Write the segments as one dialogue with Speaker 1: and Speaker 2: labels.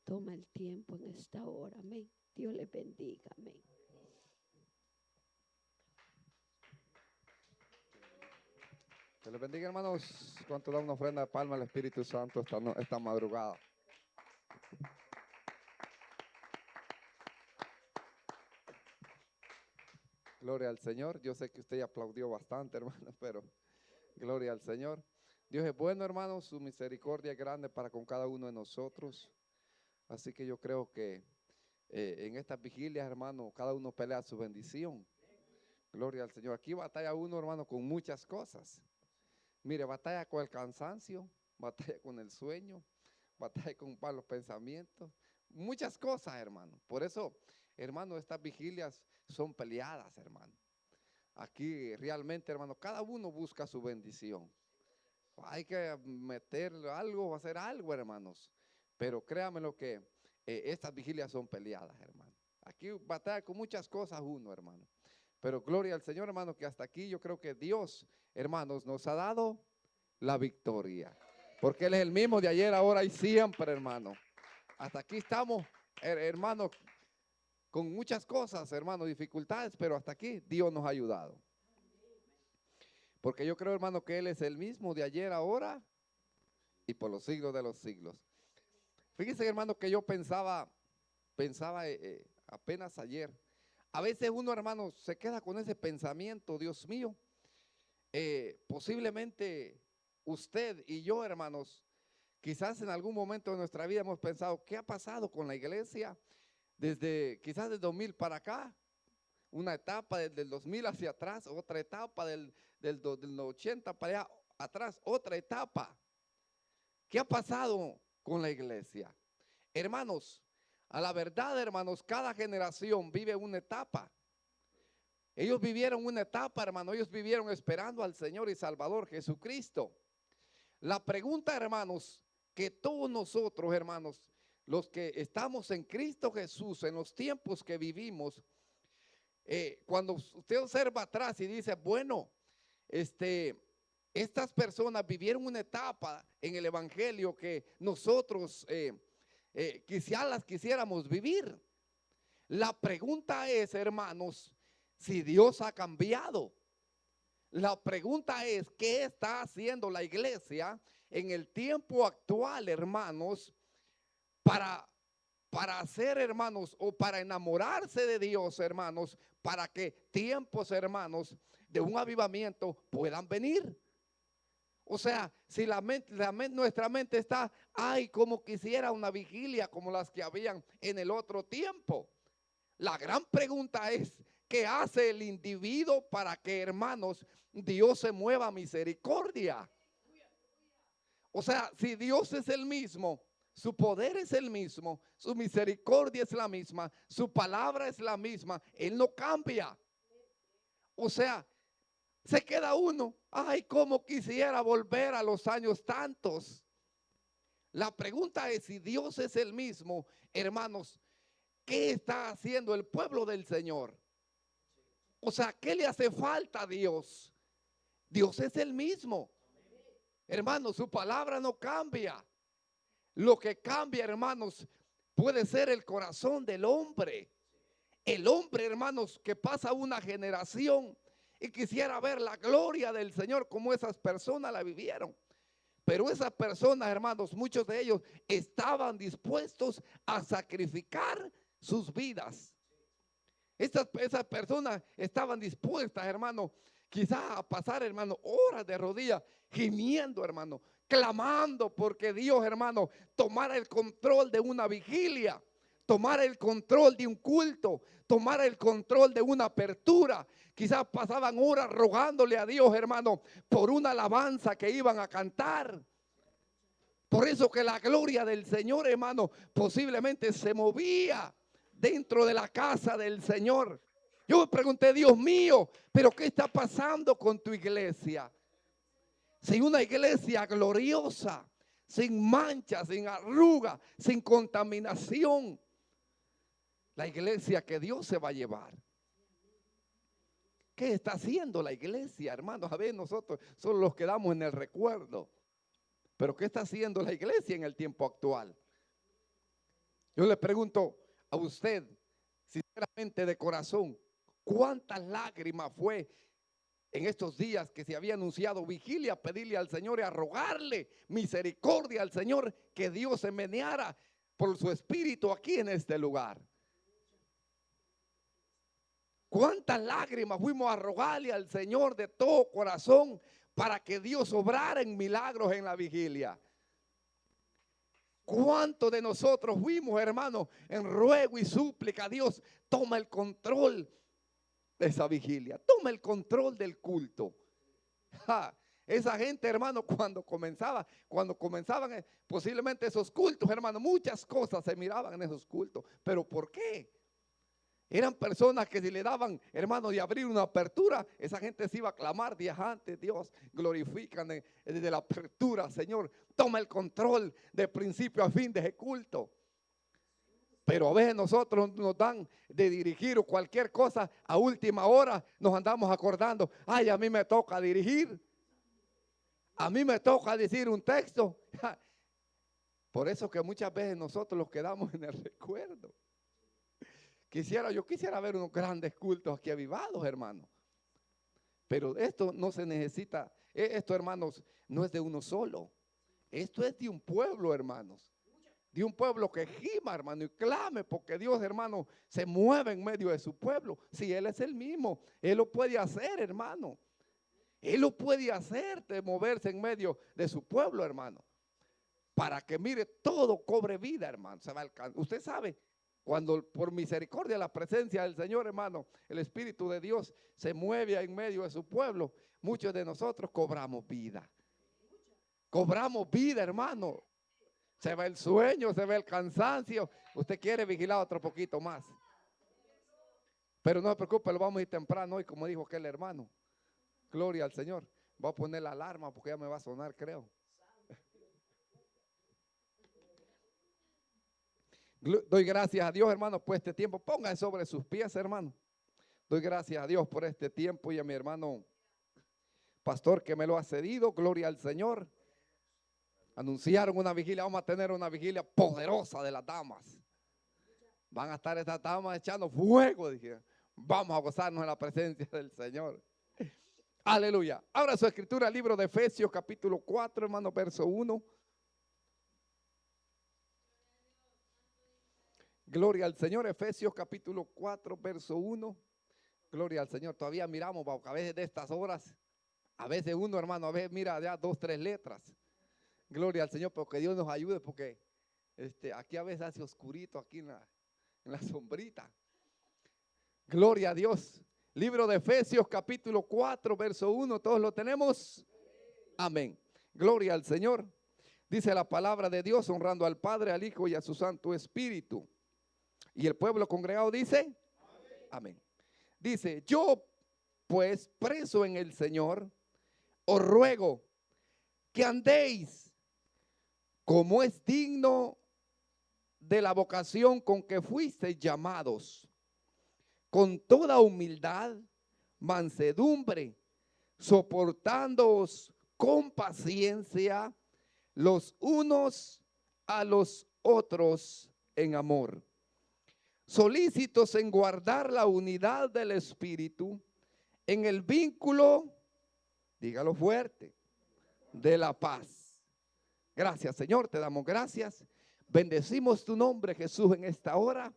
Speaker 1: toma el tiempo en esta hora. Amén. Dios les bendiga. Amén.
Speaker 2: Que les bendiga, hermanos. ¿Cuánto da una ofrenda de palma al Espíritu Santo esta madrugada? Gloria al Señor. Yo sé que usted ya aplaudió bastante, hermano, pero gloria al Señor. Dios es bueno, hermanos. Su misericordia es grande para con cada uno de nosotros. Así que yo creo que en estas vigilias, hermano, cada uno pelea su bendición. Gloria al Señor. Aquí batalla uno, hermano, con muchas cosas. Mire, batalla con el cansancio, batalla con el sueño, batalla con malos pensamientos, muchas cosas, hermano. Por eso, hermano, estas vigilias son peleadas, hermano. Aquí realmente, hermano, cada uno busca su bendición. Hay que meter algo, hacer algo, hermanos. Pero créanme lo que estas vigilias son peleadas, hermano. Aquí batalla con muchas cosas uno, hermano. Pero gloria al Señor, hermano, que hasta aquí yo creo que Dios, hermanos, nos ha dado la victoria. Porque Él es el mismo de ayer, ahora y siempre, hermano. Hasta aquí estamos, hermano, con muchas cosas, hermano, dificultades, pero hasta aquí Dios nos ha ayudado. Porque yo creo, hermano, que Él es el mismo de ayer, ahora y por los siglos de los siglos. Fíjense, hermano, que yo pensaba apenas ayer. A veces uno, hermano, se queda con ese pensamiento, Dios mío. Posiblemente usted y yo, hermanos, quizás en algún momento de nuestra vida hemos pensado, ¿qué ha pasado con la iglesia? Quizás desde 2000 para acá, una etapa desde el 2000 hacia atrás, otra etapa del 80 para allá atrás, otra etapa. ¿Qué ha pasado con la iglesia? Hermanos, a la verdad, hermanos, cada generación vive una etapa. Ellos vivieron una etapa, hermano, ellos vivieron esperando al Señor y Salvador Jesucristo. La pregunta, hermanos, que todos nosotros, hermanos, los que estamos en Cristo Jesús, en los tiempos que vivimos, cuando usted observa atrás y dice, bueno, estas personas vivieron una etapa en el Evangelio que nosotros quizás las quisiéramos vivir. La pregunta es, hermanos, si Dios ha cambiado. La pregunta es, ¿qué está haciendo la iglesia en el tiempo actual, hermanos, para hacer, hermanos, o para enamorarse de Dios, hermanos, para que tiempos, hermanos, de un avivamiento puedan venir? O sea, si nuestra mente está, ay, como quisiera una vigilia como las que habían en el otro tiempo. La gran pregunta es, ¿qué hace el individuo para que, hermanos, Dios se mueva a misericordia? O sea, si Dios es el mismo, su poder es el mismo, su misericordia es la misma, su palabra es la misma, Él no cambia. O sea, se queda uno, ay, cómo quisiera volver a los años tantos. La pregunta es, si Dios es el mismo, hermanos, ¿qué está haciendo el pueblo del Señor? O sea, ¿qué le hace falta a Dios? Dios es el mismo. Hermanos, su palabra no cambia. Lo que cambia, hermanos, puede ser el corazón del hombre. El hombre, hermanos, que pasa una generación y quisiera ver la gloria del Señor como esas personas la vivieron. Pero esas personas, hermanos, muchos de ellos estaban dispuestos a sacrificar sus vidas. Esas personas estaban dispuestas, hermano, quizás a pasar, hermano, horas de rodillas, gimiendo, hermano, clamando porque Dios, hermano, tomara el control de una vigilia, tomara el control de un culto, tomara el control de una apertura. Quizás pasaban horas rogándole a Dios, hermano, por una alabanza que iban a cantar. Por eso que la gloria del Señor, hermano, posiblemente se movía dentro de la casa del Señor. Yo me pregunté, Dios mío, pero ¿qué está pasando con tu iglesia? Si una iglesia gloriosa, sin mancha, sin arruga, sin contaminación, la iglesia que Dios se va a llevar. ¿Qué está haciendo la iglesia, hermanos? A ver, nosotros solo los quedamos en el recuerdo. Pero ¿qué está haciendo la iglesia en el tiempo actual? Yo le pregunto a usted, sinceramente de corazón, ¿cuántas lágrimas fue en estos días que se había anunciado vigilia, a pedirle al Señor y a rogarle misericordia al Señor, que Dios se meneara por su espíritu aquí en este lugar? ¿Cuántas lágrimas fuimos a rogarle al Señor de todo corazón para que Dios obrara en milagros en la vigilia? ¿Cuántos de nosotros fuimos, hermanos, en ruego y súplica? Dios, toma el control de esa vigilia, toma el control del culto. Ja, esa gente, hermano, cuando comenzaban posiblemente esos cultos, hermano, muchas cosas se miraban en esos cultos. ¿Pero por qué? Eran personas que si le daban, hermano, de abrir una apertura, esa gente se iba a clamar días antes. Dios, glorifican desde la apertura, Señor, toma el control de principio a fin de ese culto. Pero a veces nosotros nos dan de dirigir o cualquier cosa a última hora, nos andamos acordando, ay, a mí me toca dirigir, a mí me toca decir un texto. Por eso que muchas veces nosotros los quedamos en el recuerdo. Yo quisiera ver unos grandes cultos aquí avivados, hermano. Pero esto no se necesita, esto, hermanos, no es de uno solo. Esto es de un pueblo, hermanos. De un pueblo que gima, hermano, y clame, porque Dios, hermano, se mueve en medio de su pueblo. Si Él es el mismo, Él lo puede hacer, hermano. Él lo puede hacer, de moverse en medio de su pueblo, hermano. Para que, mire, todo cobre vida, hermano. Usted sabe, cuando por misericordia, la presencia del Señor, hermano, el Espíritu de Dios se mueve en medio de su pueblo, muchos de nosotros cobramos vida. Cobramos vida, hermano. Se ve el sueño, se ve el cansancio. Usted quiere vigilar otro poquito más. Pero no se preocupe, lo vamos a ir temprano hoy, como dijo aquel hermano. Gloria al Señor. Voy a poner la alarma porque ya me va a sonar, creo. Doy gracias a Dios, hermano, por este tiempo. Póngase sobre sus pies, hermano. Doy gracias a Dios por este tiempo y a mi hermano pastor que me lo ha cedido. Gloria al Señor. Anunciaron una vigilia. Vamos a tener una vigilia poderosa de las damas. Van a estar estas damas echando fuego. Dije, vamos a gozarnos en la presencia del Señor. Aleluya. Ahora su escritura, libro de Efesios, capítulo 4, hermano, verso 1. Gloria al Señor. Efesios capítulo 4, verso 1. Gloria al Señor. Todavía miramos, a veces de estas horas, a veces uno, hermano, a veces mira ya 2, 3 letras. Gloria al Señor, pero que Dios nos ayude, porque aquí a veces hace oscurito, aquí en la sombrita. Gloria a Dios. Libro de Efesios capítulo 4, verso 1. ¿Todos lo tenemos? Amén. Gloria al Señor. Dice la palabra de Dios, honrando al Padre, al Hijo y a su Santo Espíritu. Y el pueblo congregado dice, amén. Dice, yo pues preso en el Señor, os ruego que andéis como es digno de la vocación con que fuisteis llamados, con toda humildad, mansedumbre, soportándoos con paciencia los unos a los otros en amor, solícitos en guardar la unidad del Espíritu en el vínculo, dígalo fuerte, de la paz. Gracias, Señor, te damos gracias. Bendecimos tu nombre, Jesús, en esta hora.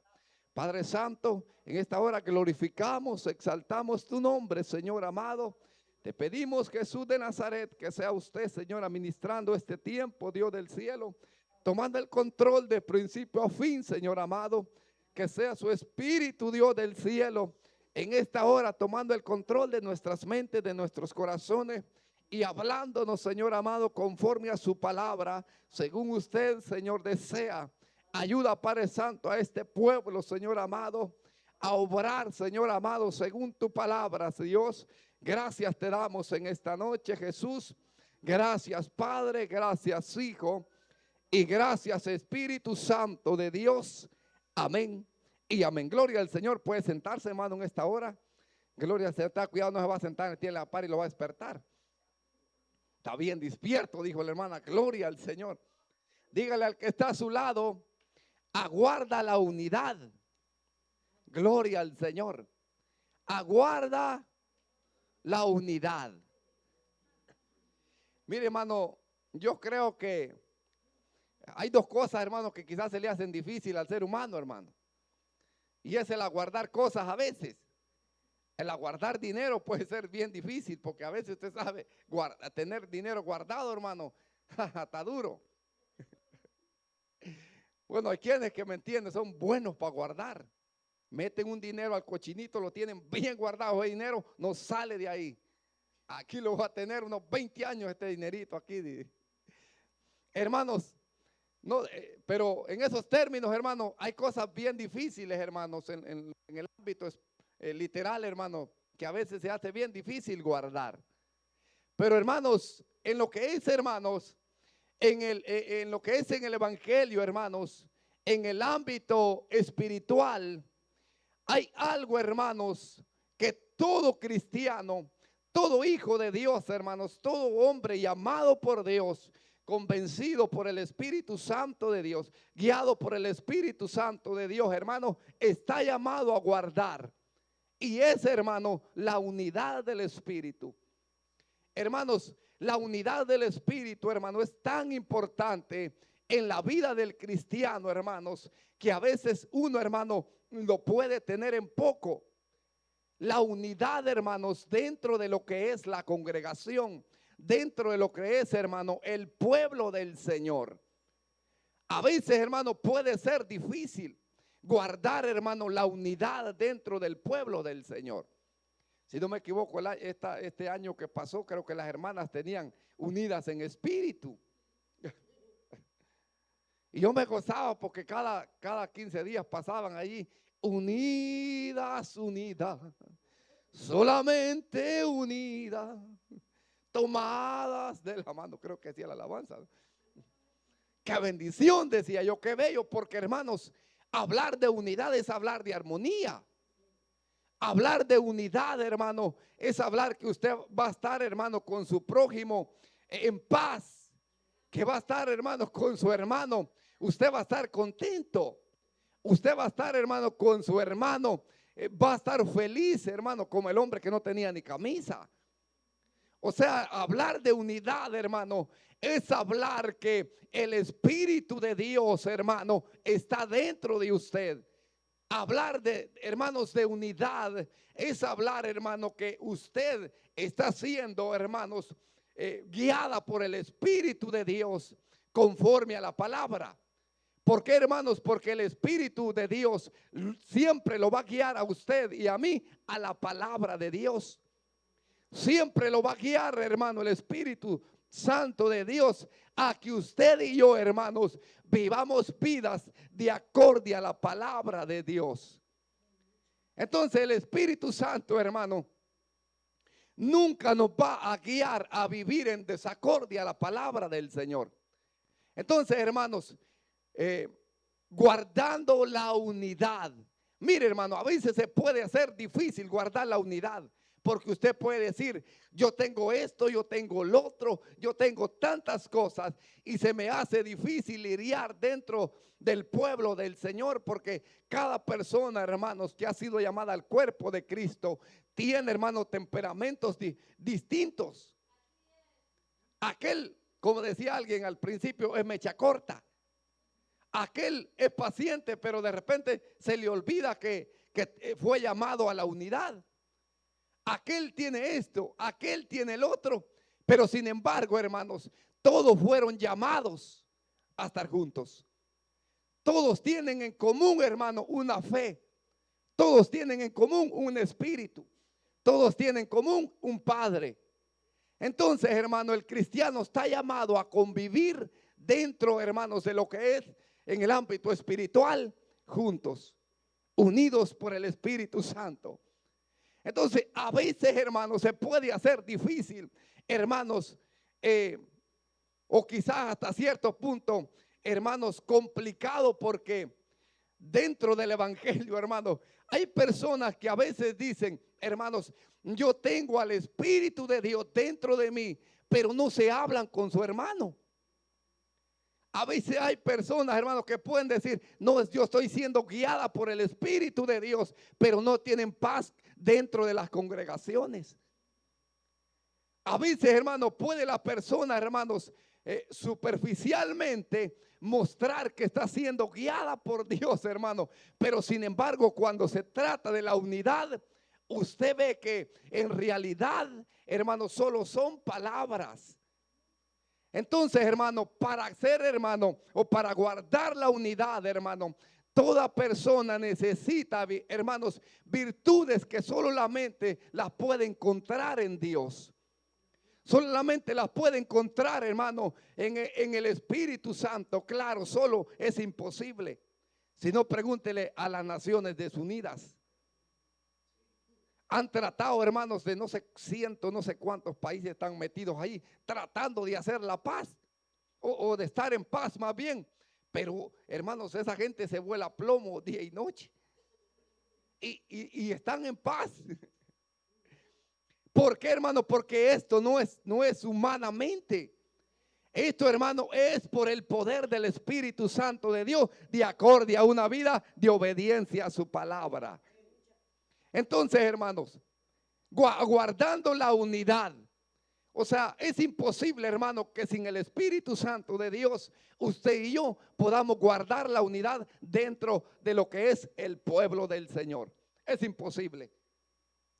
Speaker 2: Padre Santo, en esta hora glorificamos, exaltamos tu nombre, Señor amado. Te pedimos, Jesús de Nazaret, que sea usted, Señor, administrando este tiempo, Dios del cielo, tomando el control de principio a fin, Señor amado. Que sea su Espíritu, Dios del cielo, en esta hora tomando el control de nuestras mentes, de nuestros corazones y hablándonos, Señor amado, conforme a su palabra, según usted, Señor, desea. Ayuda, Padre Santo, a este pueblo, Señor amado, a obrar, Señor amado, según tu palabra, Dios. Gracias te damos en esta noche, Jesús. Gracias, Padre, gracias, Hijo, y gracias, Espíritu Santo de Dios. Amén y amén. Gloria al Señor. Puede sentarse, hermano, en esta hora. Gloria al Señor. Está cuidado, no se va a sentar, tiene la par y lo va a despertar. Está bien despierto, dijo la hermana. Gloria al Señor. Dígale al que está a su lado, aguarda la unidad. Gloria al Señor. Aguarda la unidad. Mire, hermano, yo creo que hay dos cosas, hermano, que quizás se le hacen difícil al ser humano, hermano. Y es el aguardar cosas a veces. El aguardar dinero puede ser bien difícil, porque a veces usted sabe, tener dinero guardado, hermano, está duro. Bueno, hay quienes que me entienden, son buenos para guardar. Meten un dinero al cochinito, lo tienen bien guardado, el dinero no sale de ahí. Aquí lo va a tener unos 20 años este dinerito aquí. Hermanos, no, pero en esos términos, hermanos, hay cosas bien difíciles, hermanos, en el ámbito literal, hermanos, que a veces se hace bien difícil guardar. Pero, hermanos, en lo que es, hermanos, en lo que es en el evangelio, hermanos, en el ámbito espiritual, hay algo, hermanos, que todo cristiano, todo hijo de Dios, hermanos, todo hombre llamado por Dios, convencido por el Espíritu Santo de Dios, guiado por el Espíritu Santo de Dios, hermano, está llamado a guardar. Y es, hermano, la unidad del Espíritu. Hermanos, la unidad del Espíritu, hermano, es tan importante en la vida del cristiano, hermanos, que a veces uno, hermano, lo puede tener en poco. La unidad, hermanos, dentro de lo que es la congregación, dentro de lo que es, hermano, el pueblo del Señor. A veces, hermano, puede ser difícil guardar, hermano, la unidad dentro del pueblo del Señor. Si no me equivoco, este año que pasó, creo que las hermanas tenían unidas en espíritu. Y yo me gozaba porque cada 15 días pasaban allí, unidas, unidas, solamente unidas, tomadas de la mano. Creo que hacía la alabanza. Qué bendición, decía yo, qué bello, porque, hermanos, hablar de unidad es hablar de armonía. Hablar de unidad, hermano, es hablar que usted va a estar, hermano, con su prójimo en paz. Que va a estar, hermano, con su hermano. Usted va a estar contento. Usted va a estar, hermano, con su hermano. Va a estar feliz, hermano, como el hombre que no tenía ni camisa. O sea, hablar de unidad, hermano, es hablar que el Espíritu de Dios, hermano, está dentro de usted. Hablar de, hermanos, de unidad es hablar, hermano, que usted está siendo, hermanos, guiada por el Espíritu de Dios conforme a la palabra. ¿Por qué, hermanos? Porque el Espíritu de Dios siempre lo va a guiar a usted y a mí a la palabra de Dios. Siempre lo va a guiar, hermano, el Espíritu Santo de Dios a que usted y yo, hermanos, vivamos vidas de acorde a la palabra de Dios. Entonces el Espíritu Santo, hermano, nunca nos va a guiar a vivir en desacorde a la palabra del Señor. Entonces, hermanos, guardando la unidad. Mire, hermano, a veces se puede hacer difícil guardar la unidad. Porque usted puede decir, yo tengo esto, yo tengo lo otro, yo tengo tantas cosas y se me hace difícil lidiar dentro del pueblo del Señor, porque cada persona, hermanos, que ha sido llamada al cuerpo de Cristo, tiene, hermanos, temperamentos distintos. Aquel, como decía alguien al principio, es mecha corta. Aquel es paciente, pero de repente se le olvida que fue llamado a la unidad. Aquel tiene esto, aquel tiene el otro, pero sin embargo, hermanos, todos fueron llamados a estar juntos. Todos tienen en común, hermano, una fe. Todos tienen en común un espíritu. Todos tienen en común un padre. Entonces, hermano, el cristiano está llamado a convivir dentro, hermanos, de lo que es en el ámbito espiritual, juntos, unidos por el Espíritu Santo. Entonces, a veces, hermanos, se puede hacer difícil, hermanos, o quizás hasta cierto punto, hermanos, complicado, porque dentro del evangelio, hermanos, hay personas que a veces dicen, hermanos, yo tengo al Espíritu de Dios dentro de mí, pero no se hablan con su hermano. A veces hay personas, hermanos, que pueden decir, no, yo estoy siendo guiada por el Espíritu de Dios, pero no tienen paz dentro de las congregaciones. A veces, hermanos, puede la persona, hermanos, superficialmente mostrar que está siendo guiada por Dios, hermano. Pero sin embargo, cuando se trata de la unidad, usted ve que en realidad, hermano, solo son palabras. Entonces, hermano, para hacer, hermano, o para guardar la unidad, hermano, toda persona necesita, hermanos, virtudes que solamente las puede encontrar en Dios. Solamente las puede encontrar, hermano, en el Espíritu Santo. Claro, solo es imposible. Si no, pregúntele a las Naciones Desunidas. Han tratado, hermanos, de no sé cuántos países están metidos ahí, tratando de hacer la paz o de estar en paz más bien. Pero, hermanos, esa gente se vuela plomo día y noche y están en paz. ¿Por qué, hermano? Porque esto no es humanamente. Esto, hermano, es por el poder del Espíritu Santo de Dios, de acorde a una vida de obediencia a su palabra. Entonces, hermanos, guardando la unidad. O sea, es imposible, hermano, que sin el Espíritu Santo de Dios, usted y yo podamos guardar la unidad dentro de lo que es el pueblo del Señor. Es imposible.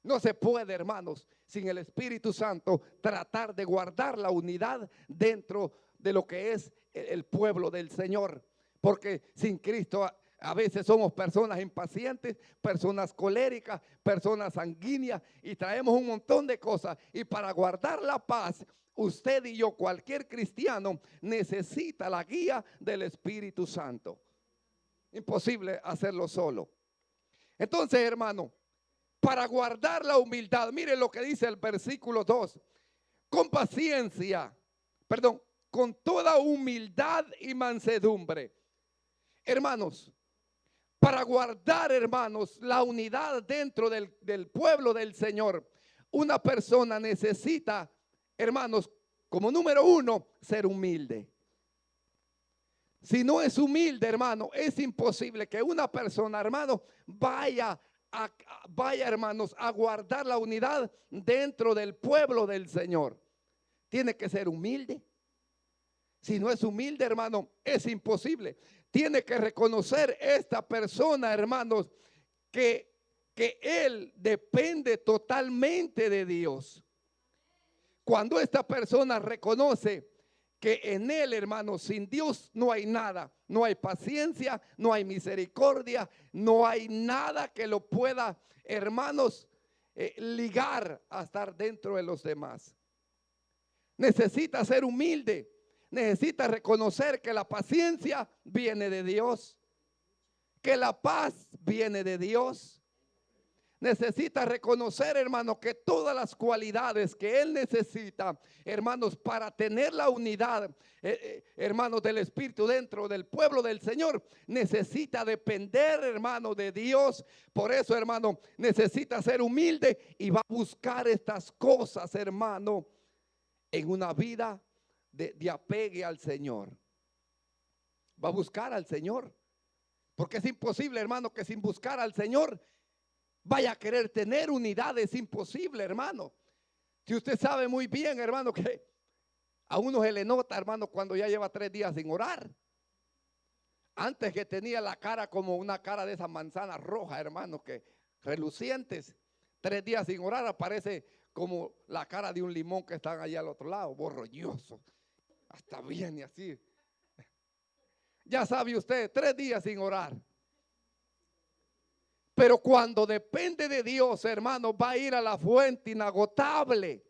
Speaker 2: No se puede, hermanos, sin el Espíritu Santo tratar de guardar la unidad dentro de lo que es el pueblo del Señor. Porque sin Cristo a veces somos personas impacientes, personas coléricas, personas sanguíneas y traemos un montón de cosas. Y para guardar la paz, usted y yo, cualquier cristiano, necesita la guía del Espíritu Santo. Imposible hacerlo solo. Entonces, hermano, para guardar la humildad, mire lo que dice el versículo 2. Con paciencia, con toda humildad y mansedumbre. Hermanos, para guardar, hermanos, la unidad dentro del pueblo del Señor, una persona necesita, hermanos, como número uno, ser humilde. Si no es humilde, hermano, es imposible que una persona, hermano, vaya, hermanos, a guardar la unidad dentro del pueblo del Señor. Tiene que ser humilde. Si no es humilde, hermano, es imposible. Tiene que reconocer esta persona, hermanos, que él depende totalmente de Dios. Cuando esta persona reconoce que en él, hermanos, sin Dios no hay nada, no hay paciencia, no hay misericordia, no hay nada que lo pueda, hermanos, ligar a estar dentro de los demás. Necesita ser humilde. Necesita reconocer que la paciencia viene de Dios, que la paz viene de Dios. Necesita reconocer, hermano, que todas las cualidades que él necesita, hermanos, para tener la unidad, hermanos, del Espíritu dentro del pueblo del Señor, necesita depender, hermano, de Dios. Por eso, hermano, necesita ser humilde y va a buscar estas cosas, hermano, en una vida de apegue al Señor. Va a buscar al Señor, porque es imposible, hermano, que sin buscar al Señor vaya a querer tener unidad. Es imposible, hermano. Si usted sabe muy bien, hermano, que a uno se le nota, hermano, cuando ya lleva 3 días sin orar. Antes que tenía la cara como una cara de esas manzanas rojas, hermano, que relucientes. 3 días sin orar aparece como la cara de un limón que está allá al otro lado, borrolloso. Hasta viene así. Ya sabe usted, 3 días sin orar. Pero cuando depende de Dios, hermano, va a ir a la fuente inagotable.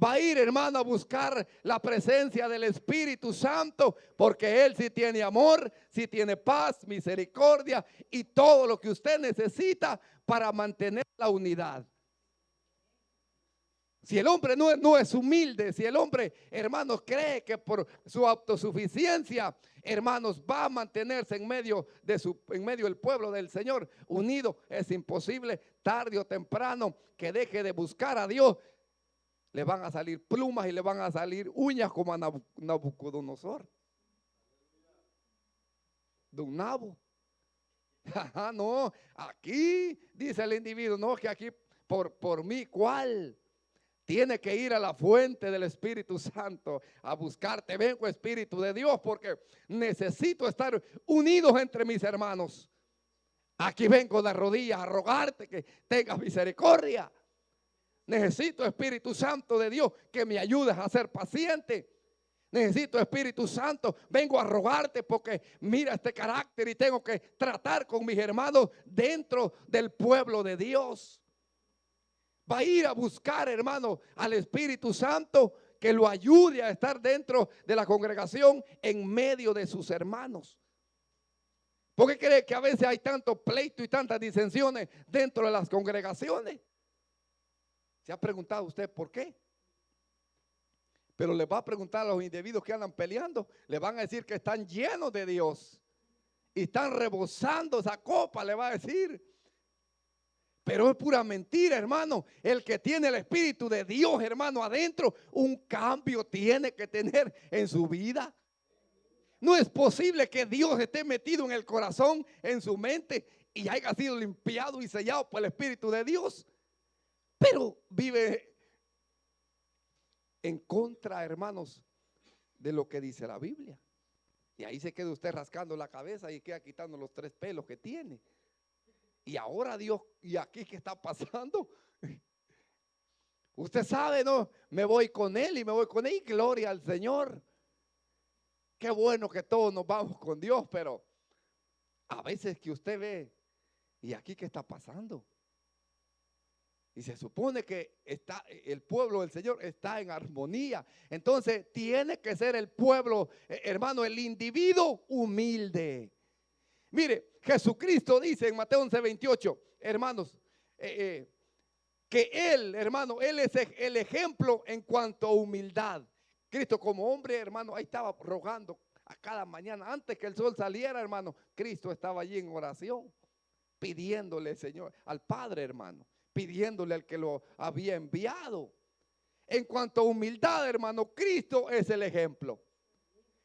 Speaker 2: Va a ir, hermano, a buscar la presencia del Espíritu Santo, porque Él sí tiene amor, sí tiene paz, misericordia y todo lo que usted necesita para mantener la unidad. Si el hombre no es humilde, si el hombre, hermanos, cree que por su autosuficiencia, hermanos, va a mantenerse en medio del pueblo del Señor unido, es imposible. Tarde o temprano que deje de buscar a Dios, le van a salir plumas y le van a salir uñas como a Nabucodonosor. de un nabo. Ajá, no, aquí dice el individuo, no, que aquí por mí, ¿cuál? Tiene que ir a la fuente del Espíritu Santo a buscarte. Vengo, Espíritu de Dios, porque necesito estar unidos entre mis hermanos. Aquí vengo de rodillas a rogarte que tengas misericordia. Necesito, Espíritu Santo de Dios, que me ayudes a ser paciente. Necesito, Espíritu Santo, vengo a rogarte porque mira este carácter y tengo que tratar con mis hermanos dentro del pueblo de Dios. Va a ir a buscar, hermano, al Espíritu Santo que lo ayude a estar dentro de la congregación en medio de sus hermanos. ¿Por qué cree que a veces hay tanto pleito y tantas disensiones dentro de las congregaciones? ¿Se ha preguntado usted por qué? Pero le va a preguntar a los individuos que andan peleando, le van a decir que están llenos de Dios y están rebosando esa copa, le va a decir. Pero es pura mentira, hermano. El que tiene el Espíritu de Dios, hermano, adentro, un cambio tiene que tener en su vida. No es posible que Dios esté metido en el corazón, en su mente, y haya sido limpiado y sellado por el Espíritu de Dios, pero vive en contra, hermanos, de lo que dice la Biblia. Y ahí se queda usted rascando la cabeza y queda quitando los 3 pelos que tiene. Y ahora Dios, ¿y aquí qué está pasando? Usted sabe, ¿no? Me voy con él y me voy con él. Y gloria al Señor. Qué bueno que todos nos vamos con Dios, pero a veces que usted ve, ¿y aquí qué está pasando? Y se supone que está, el pueblo del Señor está en armonía. Entonces tiene que ser el pueblo, hermano, el individuo humilde. Mire, Jesucristo dice en Mateo 11:28, hermanos, que Él, hermano, Él es el ejemplo en cuanto a humildad. Cristo como hombre, hermano, ahí estaba rogando a cada mañana. Antes que el sol saliera, hermano, Cristo estaba allí en oración, pidiéndole, Señor, al Padre, hermano, pidiéndole al que lo había enviado. En cuanto a humildad, hermano, Cristo es el ejemplo.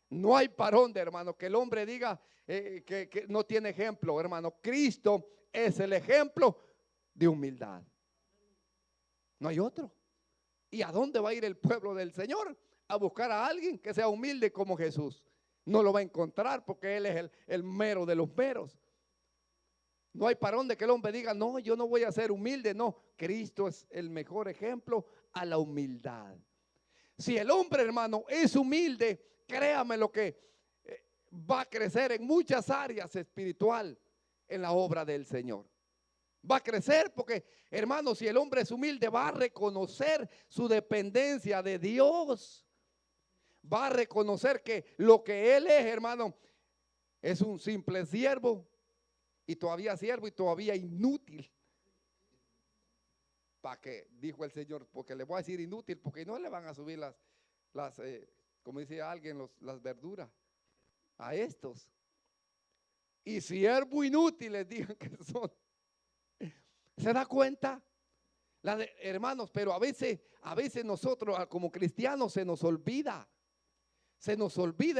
Speaker 2: No hay parón de, hermano, que el hombre diga que no tiene ejemplo, hermano. Cristo es el ejemplo de humildad. No hay otro. ¿Y a dónde va a ir el pueblo del Señor? A buscar a alguien que sea humilde como Jesús. No lo va a encontrar porque Él es el mero de los meros. No hay parón de que el hombre diga, no, yo no voy a ser humilde. No, Cristo es el mejor ejemplo a la humildad. Si el hombre, hermano, es humilde, créame lo que va a crecer en muchas áreas espiritual en la obra del Señor. Va a crecer porque, hermano, si el hombre es humilde, va a reconocer su dependencia de Dios. Va a reconocer que lo que él es, hermano, es un simple siervo y todavía siervo y todavía inútil. ¿Para qué? Dijo el Señor, porque le voy a decir inútil, porque no le van a subir las como dice alguien, las verduras a estos. Y siervo inútil les digan que son. ¿Se da cuenta? Hermanos, pero a veces nosotros como cristianos se nos olvida,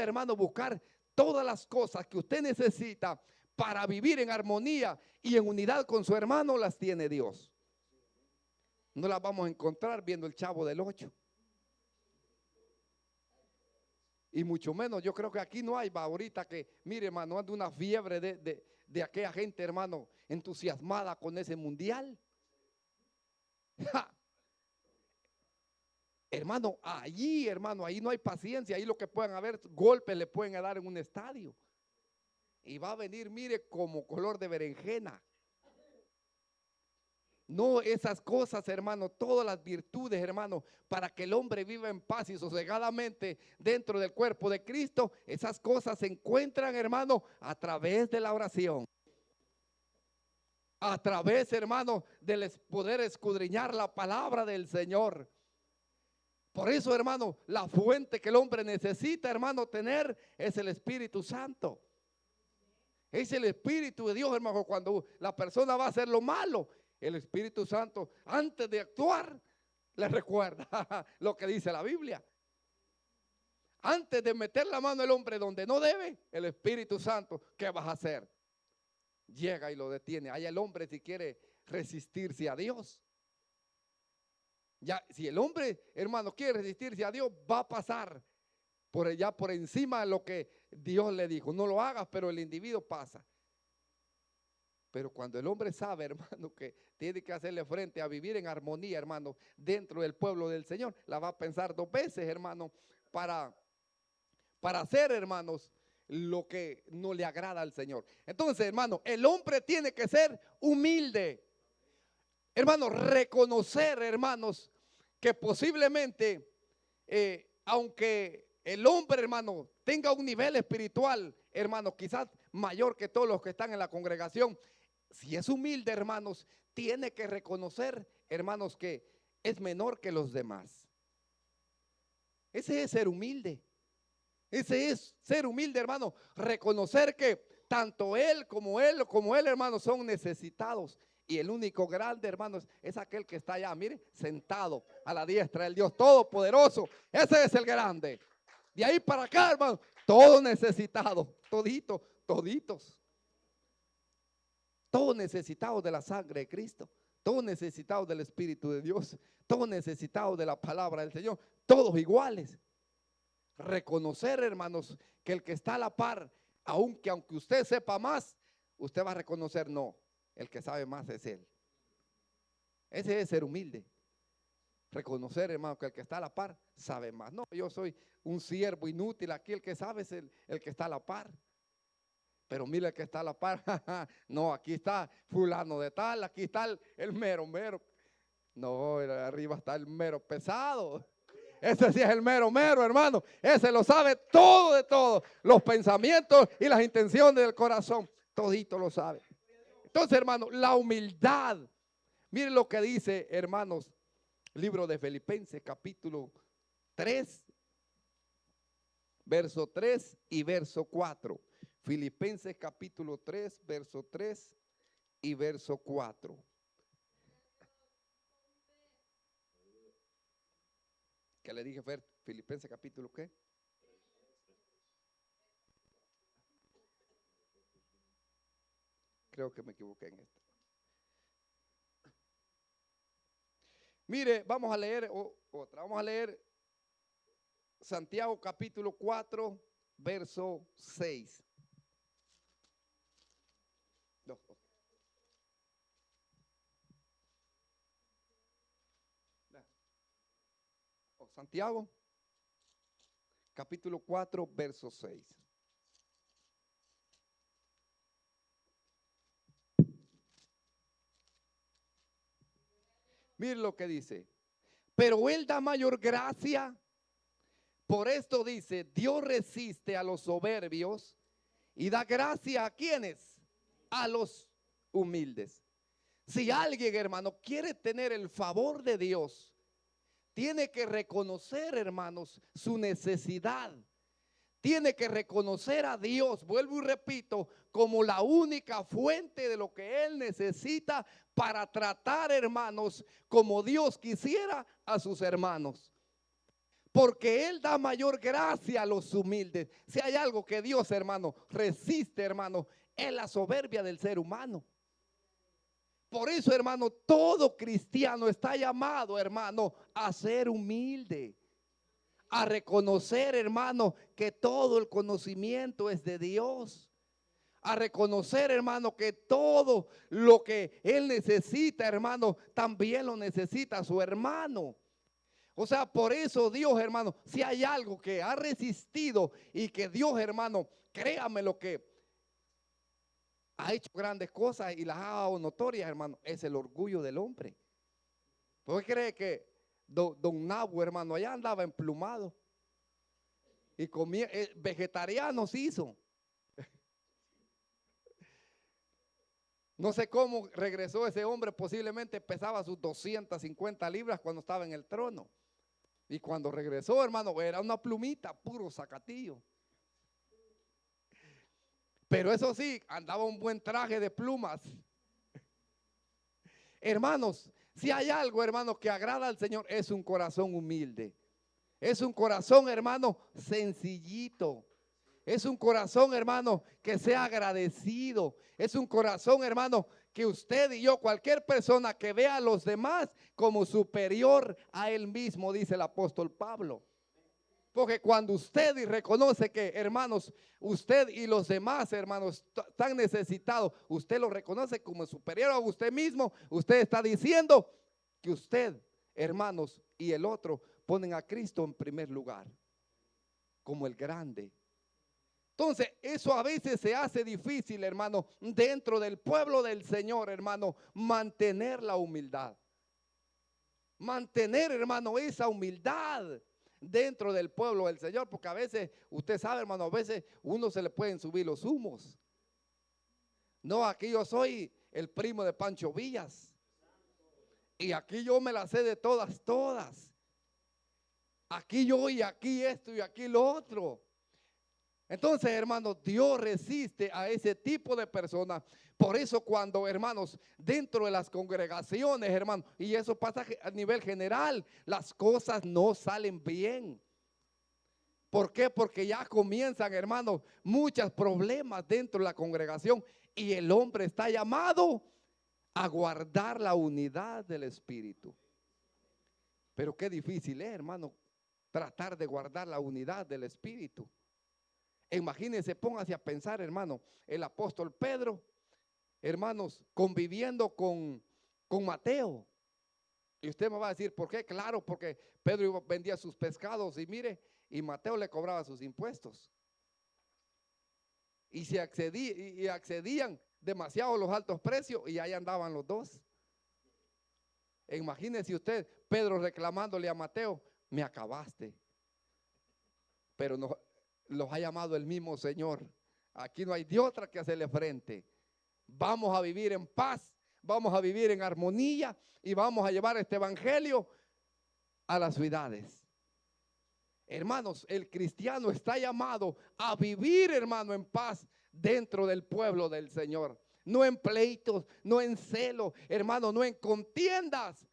Speaker 2: hermano, buscar todas las cosas que usted necesita para vivir en armonía y en unidad con su hermano, las tiene Dios. No las vamos a encontrar viendo el Chavo del 8. Y mucho menos, yo creo que aquí no hay, va ahorita que, mire, hermano, anda una fiebre de aquella gente, hermano, entusiasmada con ese mundial. ¡Ja! Hermano, ahí no hay paciencia, ahí lo que puedan haber golpes le pueden dar en un estadio. Y va a venir, mire, como color de berenjena. No, esas cosas, hermano, todas las virtudes, hermano, para que el hombre viva en paz y sosegadamente dentro del cuerpo de Cristo, esas cosas se encuentran, hermano, a través de la oración. A través, hermano, de poder escudriñar la palabra del Señor. Por eso, hermano, la fuente que el hombre necesita, hermano, tener es el Espíritu Santo. Es el Espíritu de Dios, hermano, cuando la persona va a hacer lo malo. El Espíritu Santo, antes de actuar, le recuerda lo que dice la Biblia. antes de meter la mano el hombre donde no debe, el Espíritu Santo, ¿qué vas a hacer? Llega y lo detiene. Ahí el hombre si quiere resistirse a Dios. Ya, si el hombre, hermano, quiere resistirse a Dios, va a pasar por allá, por encima de lo que Dios le dijo. No lo hagas, pero el individuo pasa. Pero cuando el hombre sabe, hermano, que tiene que hacerle frente a vivir en armonía, hermano, dentro del pueblo del Señor, la va a pensar 2 veces, hermano, para hacer, hermanos, lo que no le agrada al Señor. Entonces, hermano, el hombre tiene que ser humilde. Hermano, reconocer, hermanos, que posiblemente, aunque el hombre, hermano, tenga un nivel espiritual, hermano, quizás mayor que todos los que están en la congregación, si es humilde, hermanos, tiene que reconocer, hermanos, que es menor que los demás. Ese es ser humilde. Ese es ser humilde, hermano. Reconocer que tanto él, hermano, son necesitados. Y el único grande, hermanos, es aquel que está allá, mire, sentado a la diestra del Dios Todopoderoso. Ese es el grande. De ahí para acá, hermano, todos necesitados, toditos. Todos necesitados de la sangre de Cristo. Todos necesitados del Espíritu de Dios. Todos necesitados de la palabra del Señor. Todos iguales. Reconocer, hermanos, que el que está a la par, aunque usted sepa más, usted va a reconocer, no, el que sabe más es él. Ese es ser humilde. Reconocer, hermano, que el que está a la par sabe más. No, yo soy un siervo inútil, aquí el que sabe es el que está a la par. Pero mira el que está a la par, no, aquí está fulano de tal, aquí está el mero. No, arriba está el mero pesado. Ese sí es el mero, hermano. Ese lo sabe todo de todo. Los pensamientos y las intenciones del corazón. Todito lo sabe. Entonces, hermano, la humildad. Miren lo que dice, hermanos, libro de Filipenses, capítulo 3, verso 3 y verso 4. Filipenses, capítulo 3, verso 3 y verso 4. ¿Qué le dije, Fer? Filipenses capítulo ¿qué? Creo que me equivoqué en esto. Mire, vamos a leer otra. Vamos a leer Santiago capítulo 4, verso 6. No. Santiago capítulo 4, verso 6. Mire lo que dice. Pero él da mayor gracia. Por esto dice, Dios resiste a los soberbios y da gracia a quienes, a los humildes. Si alguien, hermano, quiere tener el favor de Dios, tiene que reconocer, hermanos, su necesidad. Tiene que reconocer a Dios, vuelvo y repito, como la única fuente de lo que él necesita para tratar, hermanos, como Dios quisiera a sus hermanos. Porque él da mayor gracia a los humildes. Si hay algo que Dios, hermano, resiste, hermano, es la soberbia del ser humano. Por eso, hermano, todo cristiano está llamado, hermano, a ser humilde. A reconocer, hermano, que todo el conocimiento es de Dios. A reconocer, hermano, que todo lo que él necesita, hermano, también lo necesita su hermano. O sea, por eso Dios, hermano, si hay algo que ha resistido y que Dios, hermano, créame lo que ha hecho grandes cosas y las ha dado notorias, hermano, es el orgullo del hombre. ¿Por qué cree que don Nabu, hermano, allá andaba emplumado y comía, vegetariano se hizo? No sé cómo regresó ese hombre, posiblemente pesaba sus 250 libras cuando estaba en el trono. Y cuando regresó, hermano, era una plumita, puro zacatillo. Pero eso sí, andaba un buen traje de plumas. Hermanos, si hay algo, hermanos, que agrada al Señor, es un corazón humilde. Es un corazón, hermano, sencillito. Es un corazón, hermano, que sea agradecido. Es un corazón, hermano, que usted y yo, cualquier persona que vea a los demás como superior a él mismo, dice el apóstol Pablo. Porque cuando usted y reconoce que, hermanos, usted y los demás, hermanos, están necesitados, usted lo reconoce como superior a usted mismo, usted está diciendo que usted, hermanos, y el otro ponen a Cristo en primer lugar, como el grande. Entonces, eso a veces se hace difícil, hermano, dentro del pueblo del Señor, hermano, mantener la humildad. Mantener, hermano, esa humildad dentro del pueblo del Señor, porque a veces, usted sabe, hermano, a veces uno se le pueden subir los humos. No, aquí yo soy el primo de Pancho Villas. Y aquí yo me la sé de todas, todas. Aquí yo y aquí esto y aquí lo otro. Entonces, hermanos, Dios resiste a ese tipo de personas. Por eso cuando, hermanos, dentro de las congregaciones, hermanos, y eso pasa a nivel general, las cosas no salen bien. ¿Por qué? Porque ya comienzan, hermanos, muchos problemas dentro de la congregación y el hombre está llamado a guardar la unidad del Espíritu. Pero qué difícil es, hermano, tratar de guardar la unidad del Espíritu. Imagínense, póngase a pensar, hermano, el apóstol Pedro, hermanos, conviviendo con Mateo. Y usted me va a decir, ¿por qué? Claro, porque Pedro vendía sus pescados y mire, y Mateo le cobraba sus impuestos. Y se accedían demasiado los altos precios y ahí andaban los dos. Imagínese usted, Pedro reclamándole a Mateo, me acabaste. Pero no, los ha llamado el mismo Señor. Aquí no hay de otra que hacerle frente. Vamos a vivir en paz, vamos a vivir en armonía y vamos a llevar este evangelio a las ciudades. Hermanos, el cristiano está llamado a vivir, hermano, en paz dentro del pueblo del Señor. No en pleitos, no en celo, hermano, no en contiendas,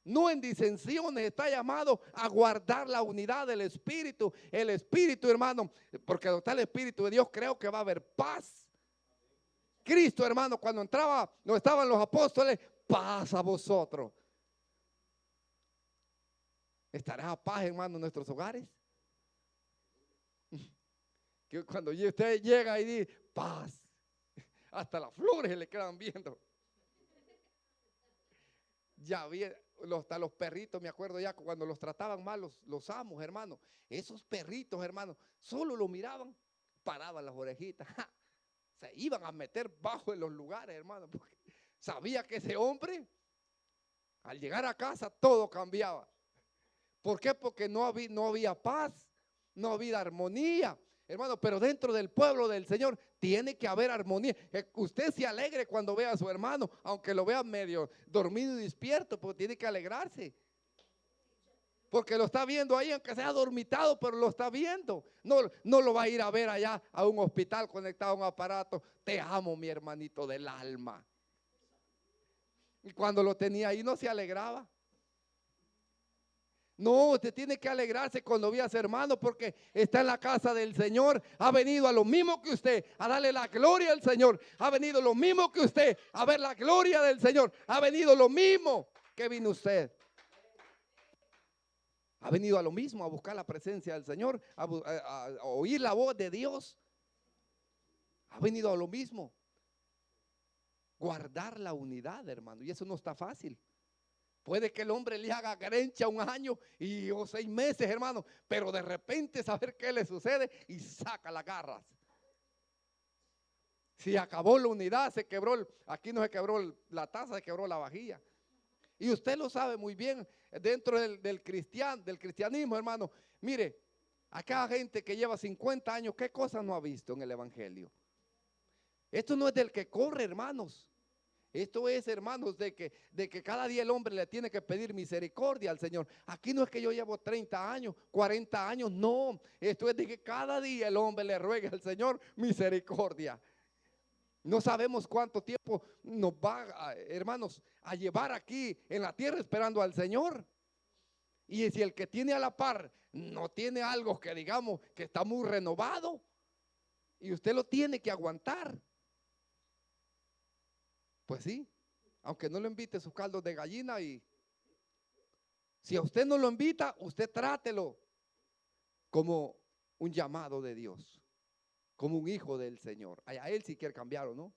Speaker 2: no en disensiones. Está llamado a guardar la unidad del Espíritu. El Espíritu, hermano, porque donde está el Espíritu de Dios, creo que va a haber paz. Cristo, hermano, cuando entraba, no estaban los apóstoles, paz a vosotros. ¿Estará paz, hermano, en nuestros hogares? Que cuando usted llega y dice paz, hasta las flores le quedan viendo. Ya vi, hasta los perritos, me acuerdo ya cuando los trataban mal los amos, hermano. Esos perritos, hermano, solo lo miraban, paraban las orejitas. Se iban a meter bajo en los lugares, hermano, porque sabía que ese hombre, al llegar a casa, todo cambiaba. ¿Por qué? Porque no había paz, no había armonía, hermano. Pero dentro del pueblo del Señor tiene que haber armonía. Usted se alegre cuando vea a su hermano, aunque lo vea medio dormido y despierto, porque tiene que alegrarse. Porque lo está viendo ahí, aunque sea dormitado, pero lo está viendo. No lo va a ir a ver allá a un hospital conectado a un aparato. Te amo, mi hermanito del alma. Y cuando lo tenía ahí no se alegraba. No, usted tiene que alegrarse cuando ve a su hermano porque está en la casa del Señor. Ha venido a lo mismo que usted, a darle la gloria al Señor. Ha venido lo mismo que usted, a ver la gloria del Señor. Ha venido lo mismo que vino usted. Ha venido a lo mismo, a buscar la presencia del Señor, a oír la voz de Dios. Ha venido a lo mismo. Guardar la unidad, hermano, y eso no está fácil. Puede que el hombre le haga grencha 1 año o 6 meses, hermano, pero de repente saber qué le sucede y saca las garras. Si acabó la unidad, se quebró, aquí no se quebró la taza, se quebró la vajilla. Y usted lo sabe muy bien dentro del cristianismo, hermano. Mire, acá hay gente que lleva 50 años, ¿qué cosa no ha visto en el evangelio? Esto no es del que corre, hermanos. Esto es, hermanos, de que cada día el hombre le tiene que pedir misericordia al Señor. Aquí no es que yo llevo 30 años, 40 años, no. Esto es de que cada día el hombre le ruegue al Señor misericordia. No sabemos cuánto tiempo nos va, hermanos, a llevar aquí en la tierra esperando al Señor. Y si el que tiene a la par no tiene algo que digamos que está muy renovado y usted lo tiene que aguantar. Pues sí, aunque no le invite sus caldos de gallina, y si a usted no lo invita, usted trátelo como un llamado de Dios, como un hijo del Señor. A él si quiere cambiar o no.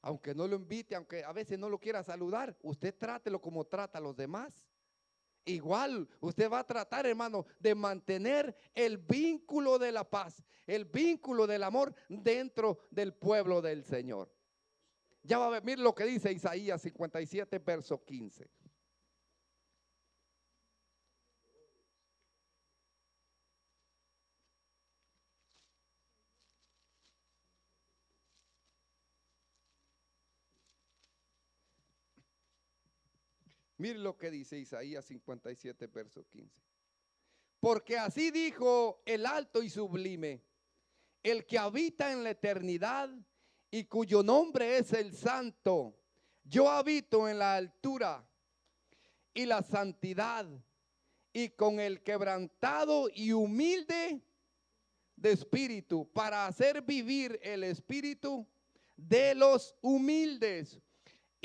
Speaker 2: Aunque no lo invite, aunque a veces no lo quiera saludar, usted trátelo como trata a los demás. Igual usted va a tratar, hermano, de mantener el vínculo de la paz, el vínculo del amor dentro del pueblo del Señor. Ya va a ver, mire lo que dice Isaías 57, verso 15. Mire lo que dice Isaías 57, verso 15. Porque así dijo el alto y sublime, el que habita en la eternidad y cuyo nombre es el Santo. Yo habito en la altura y la santidad, y con el quebrantado y humilde de espíritu, para hacer vivir el espíritu de los humildes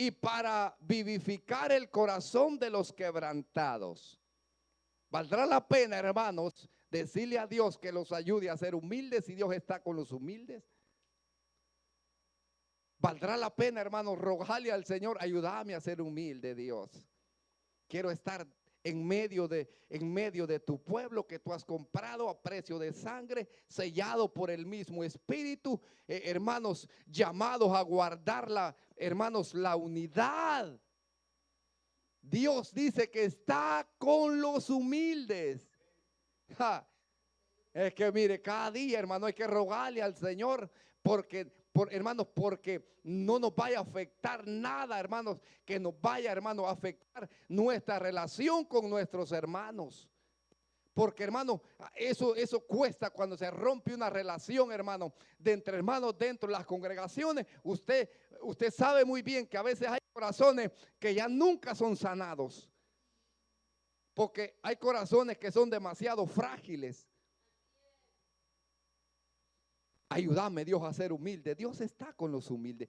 Speaker 2: y para vivificar el corazón de los quebrantados. Valdrá la pena, hermanos, decirle a Dios que los ayude a ser humildes si Dios está con los humildes. Valdrá la pena, hermanos, rogarle al Señor, ayúdame a ser humilde, Dios. Quiero estar en medio de tu pueblo que tú has comprado a precio de sangre, sellado por el mismo Espíritu, hermanos, llamados a guardarla, hermanos, la unidad. Dios dice que está con los humildes. Ja, es que mire, cada día, hermano, hay que rogarle al Señor hermanos, porque no nos vaya a afectar nada, hermanos, que nos vaya, hermanos, a afectar nuestra relación con nuestros hermanos. Porque, hermano, eso cuesta cuando se rompe una relación, hermano, de entre hermanos dentro de las congregaciones. Usted sabe muy bien que a veces hay corazones que ya nunca son sanados. Porque hay corazones que son demasiado frágiles. Ayúdame, Dios, a ser humilde. Dios está con los humildes.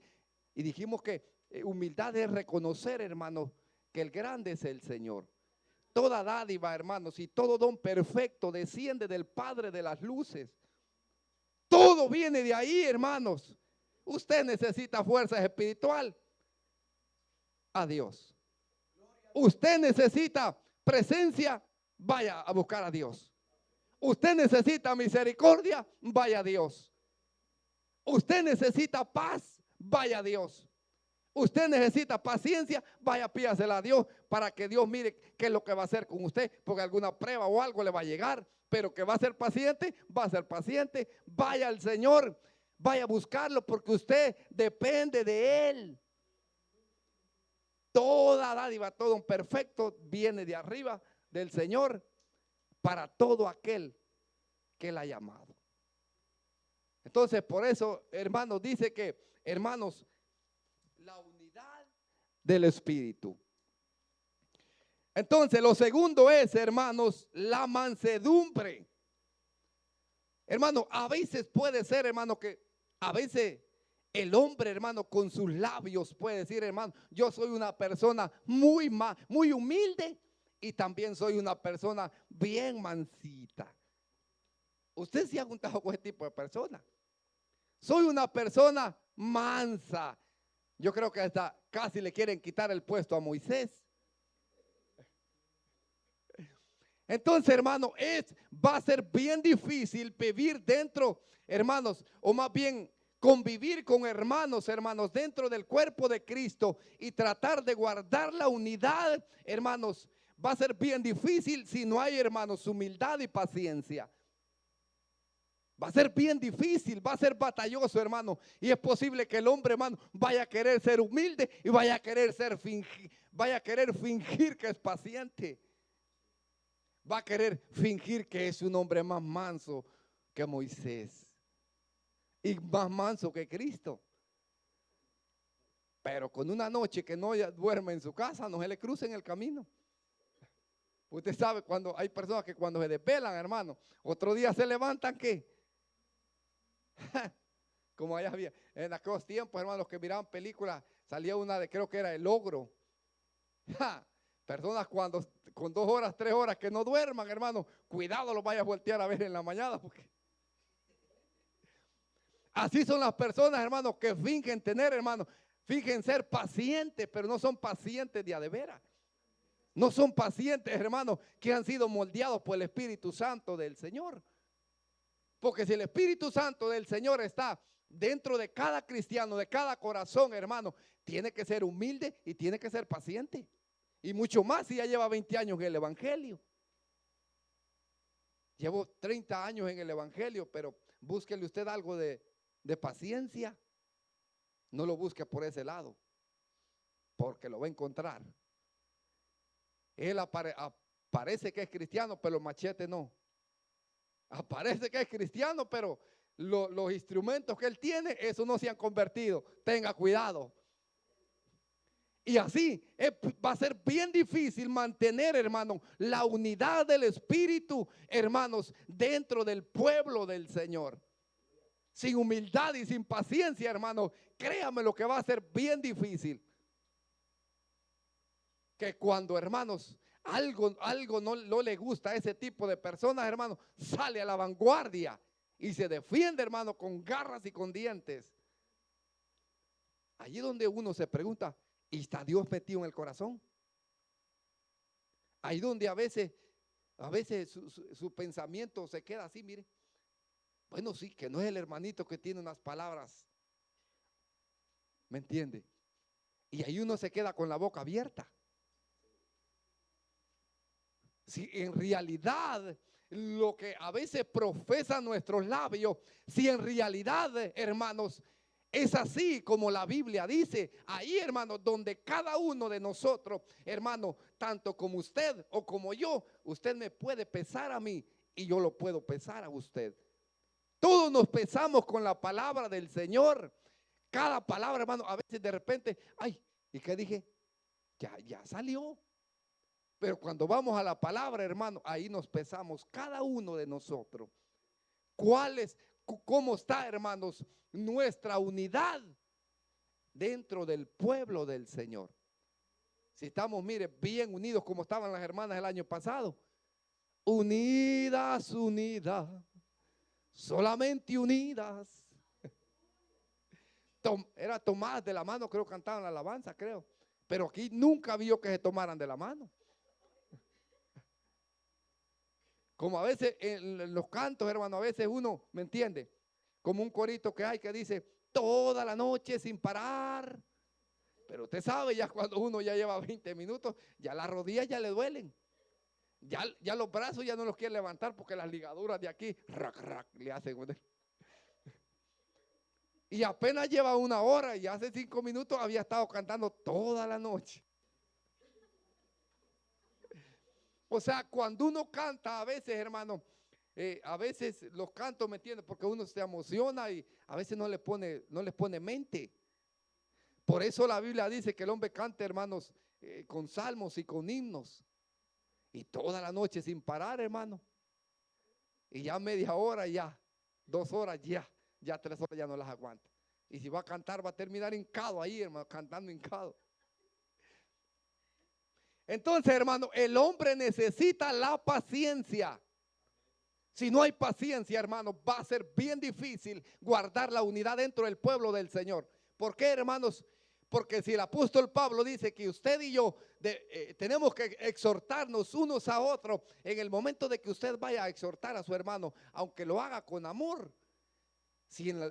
Speaker 2: Y dijimos que humildad es reconocer, hermanos, que el grande es el Señor. Toda dádiva, hermanos, y todo don perfecto desciende del Padre de las luces. Todo viene de ahí, hermanos. Usted necesita fuerza espiritual. A Dios. Usted necesita presencia. Vaya a buscar a Dios. Usted necesita misericordia. Vaya a Dios. Usted necesita paz, vaya a Dios. Usted necesita paciencia, vaya, pídasela a Dios para que Dios mire qué es lo que va a hacer con usted, porque alguna prueba o algo le va a llegar, pero que va a ser paciente, va a ser paciente. Vaya al Señor, vaya a buscarlo porque usted depende de Él. Toda dádiva, todo un perfecto viene de arriba del Señor para todo aquel que Él ha llamado. Entonces, por eso, hermanos, dice que, hermanos, la unidad del Espíritu. Entonces, lo segundo es, hermanos, la mansedumbre. Hermano, a veces puede ser, hermano, que a veces el hombre, hermano, con sus labios puede decir, hermano, yo soy una persona muy humilde y también soy una persona bien mansita. Usted se ha juntado con ese tipo de personas. Soy una persona mansa. Yo creo que hasta casi le quieren quitar el puesto a Moisés. Entonces, hermano, va a ser bien difícil vivir dentro, hermanos, o más bien convivir con hermanos dentro del cuerpo de Cristo y tratar de guardar la unidad, hermanos. Va a ser bien difícil si no hay, hermanos, humildad y paciencia. Va a ser bien difícil, va a ser batalloso, hermano. Y es posible que el hombre, hermano, vaya a querer ser humilde y vaya a querer fingir que es paciente. Va a querer fingir que es un hombre más manso que Moisés y más manso que Cristo. Pero con una noche que no duerme en su casa, no se le cruza en el camino. Usted sabe cuando hay personas que cuando se desvelan, hermano, otro día se levantan, ¿qué? Como allá había, en aquellos tiempos, hermanos, que miraban películas, salía una de, creo que era El Ogro. Personas cuando con 2 horas, 3 horas que no duerman, hermano, cuidado, los vaya a voltear a ver en la mañana, porque así son las personas, hermanos, que fingen tener, hermanos, fingen ser pacientes, pero no son pacientes de a de veras. No son pacientes, hermanos, que han sido moldeados por el Espíritu Santo del Señor. Porque si el Espíritu Santo del Señor está dentro de cada cristiano, de cada corazón, hermano, tiene que ser humilde y tiene que ser paciente. Y mucho más si ya lleva 20 años en el Evangelio. Llevo 30 años en el Evangelio, pero búsquele usted algo de paciencia. No lo busque por ese lado, porque lo va a encontrar. Él parece que es cristiano, pero los machetes no. Parece que es cristiano, pero los instrumentos que él tiene, esos no se han convertido. Tenga cuidado. Y así va a ser bien difícil mantener, hermano, la unidad del Espíritu, hermanos, dentro del pueblo del Señor. Sin humildad y sin paciencia, hermano, créame lo que va a ser bien difícil. Que cuando, hermanos, algo no le gusta a ese tipo de personas, hermano, sale a la vanguardia y se defiende, hermano, con garras y con dientes. Allí donde uno se pregunta, ¿y está Dios metido en el corazón? Ahí donde a veces su pensamiento se queda así, mire. Bueno, sí, que no es el hermanito que tiene unas palabras, ¿me entiende? Y ahí uno se queda con la boca abierta. Si en realidad lo que a veces profesan nuestros labios, si en realidad, hermanos, es así como la Biblia dice, ahí, hermanos, donde cada uno de nosotros, hermano, tanto como usted o como yo, usted me puede pesar a mí y yo lo puedo pesar a usted. Todos nos pesamos con la palabra del Señor. Cada palabra, hermano, a veces de repente, ay, ¿y qué dije? Ya salió. Pero cuando vamos a la palabra, hermano, ahí nos pesamos cada uno de nosotros. ¿Cómo está, hermanos, nuestra unidad dentro del pueblo del Señor? Si estamos, mire, bien unidos como estaban las hermanas el año pasado. Unidas, solamente unidas. Era Tomás de la mano, creo que cantaban la alabanza, creo. Pero aquí nunca vio que se tomaran de la mano. Como a veces en los cantos, hermano, a veces uno, ¿me entiende? Como un corito que hay que dice, toda la noche sin parar. Pero usted sabe, ya cuando uno ya lleva 20 minutos, ya las rodillas ya le duelen. Ya los brazos ya no los quiere levantar porque las ligaduras de aquí, le hacen. Y apenas lleva 1 hora y hace 5 minutos había estado cantando toda la noche. O sea, cuando uno canta a veces, hermano, a veces los cantos, ¿me entiendes? Porque uno se emociona y a veces no le pone mente. Por eso la Biblia dice que el hombre canta, hermanos, con salmos y con himnos. Y toda la noche sin parar, hermano. Y ya media hora, ya 2 horas, ya 3 horas ya no las aguanta. Y si va a cantar, va a terminar hincado ahí, hermano, cantando hincado. Entonces, hermano, el hombre necesita la paciencia. Si no hay paciencia, hermano, va a ser bien difícil guardar la unidad dentro del pueblo del Señor. ¿Por qué, hermanos? Porque si el apóstol Pablo dice que usted y yo tenemos que exhortarnos unos a otros, en el momento de que usted vaya a exhortar a su hermano, aunque lo haga con amor, si en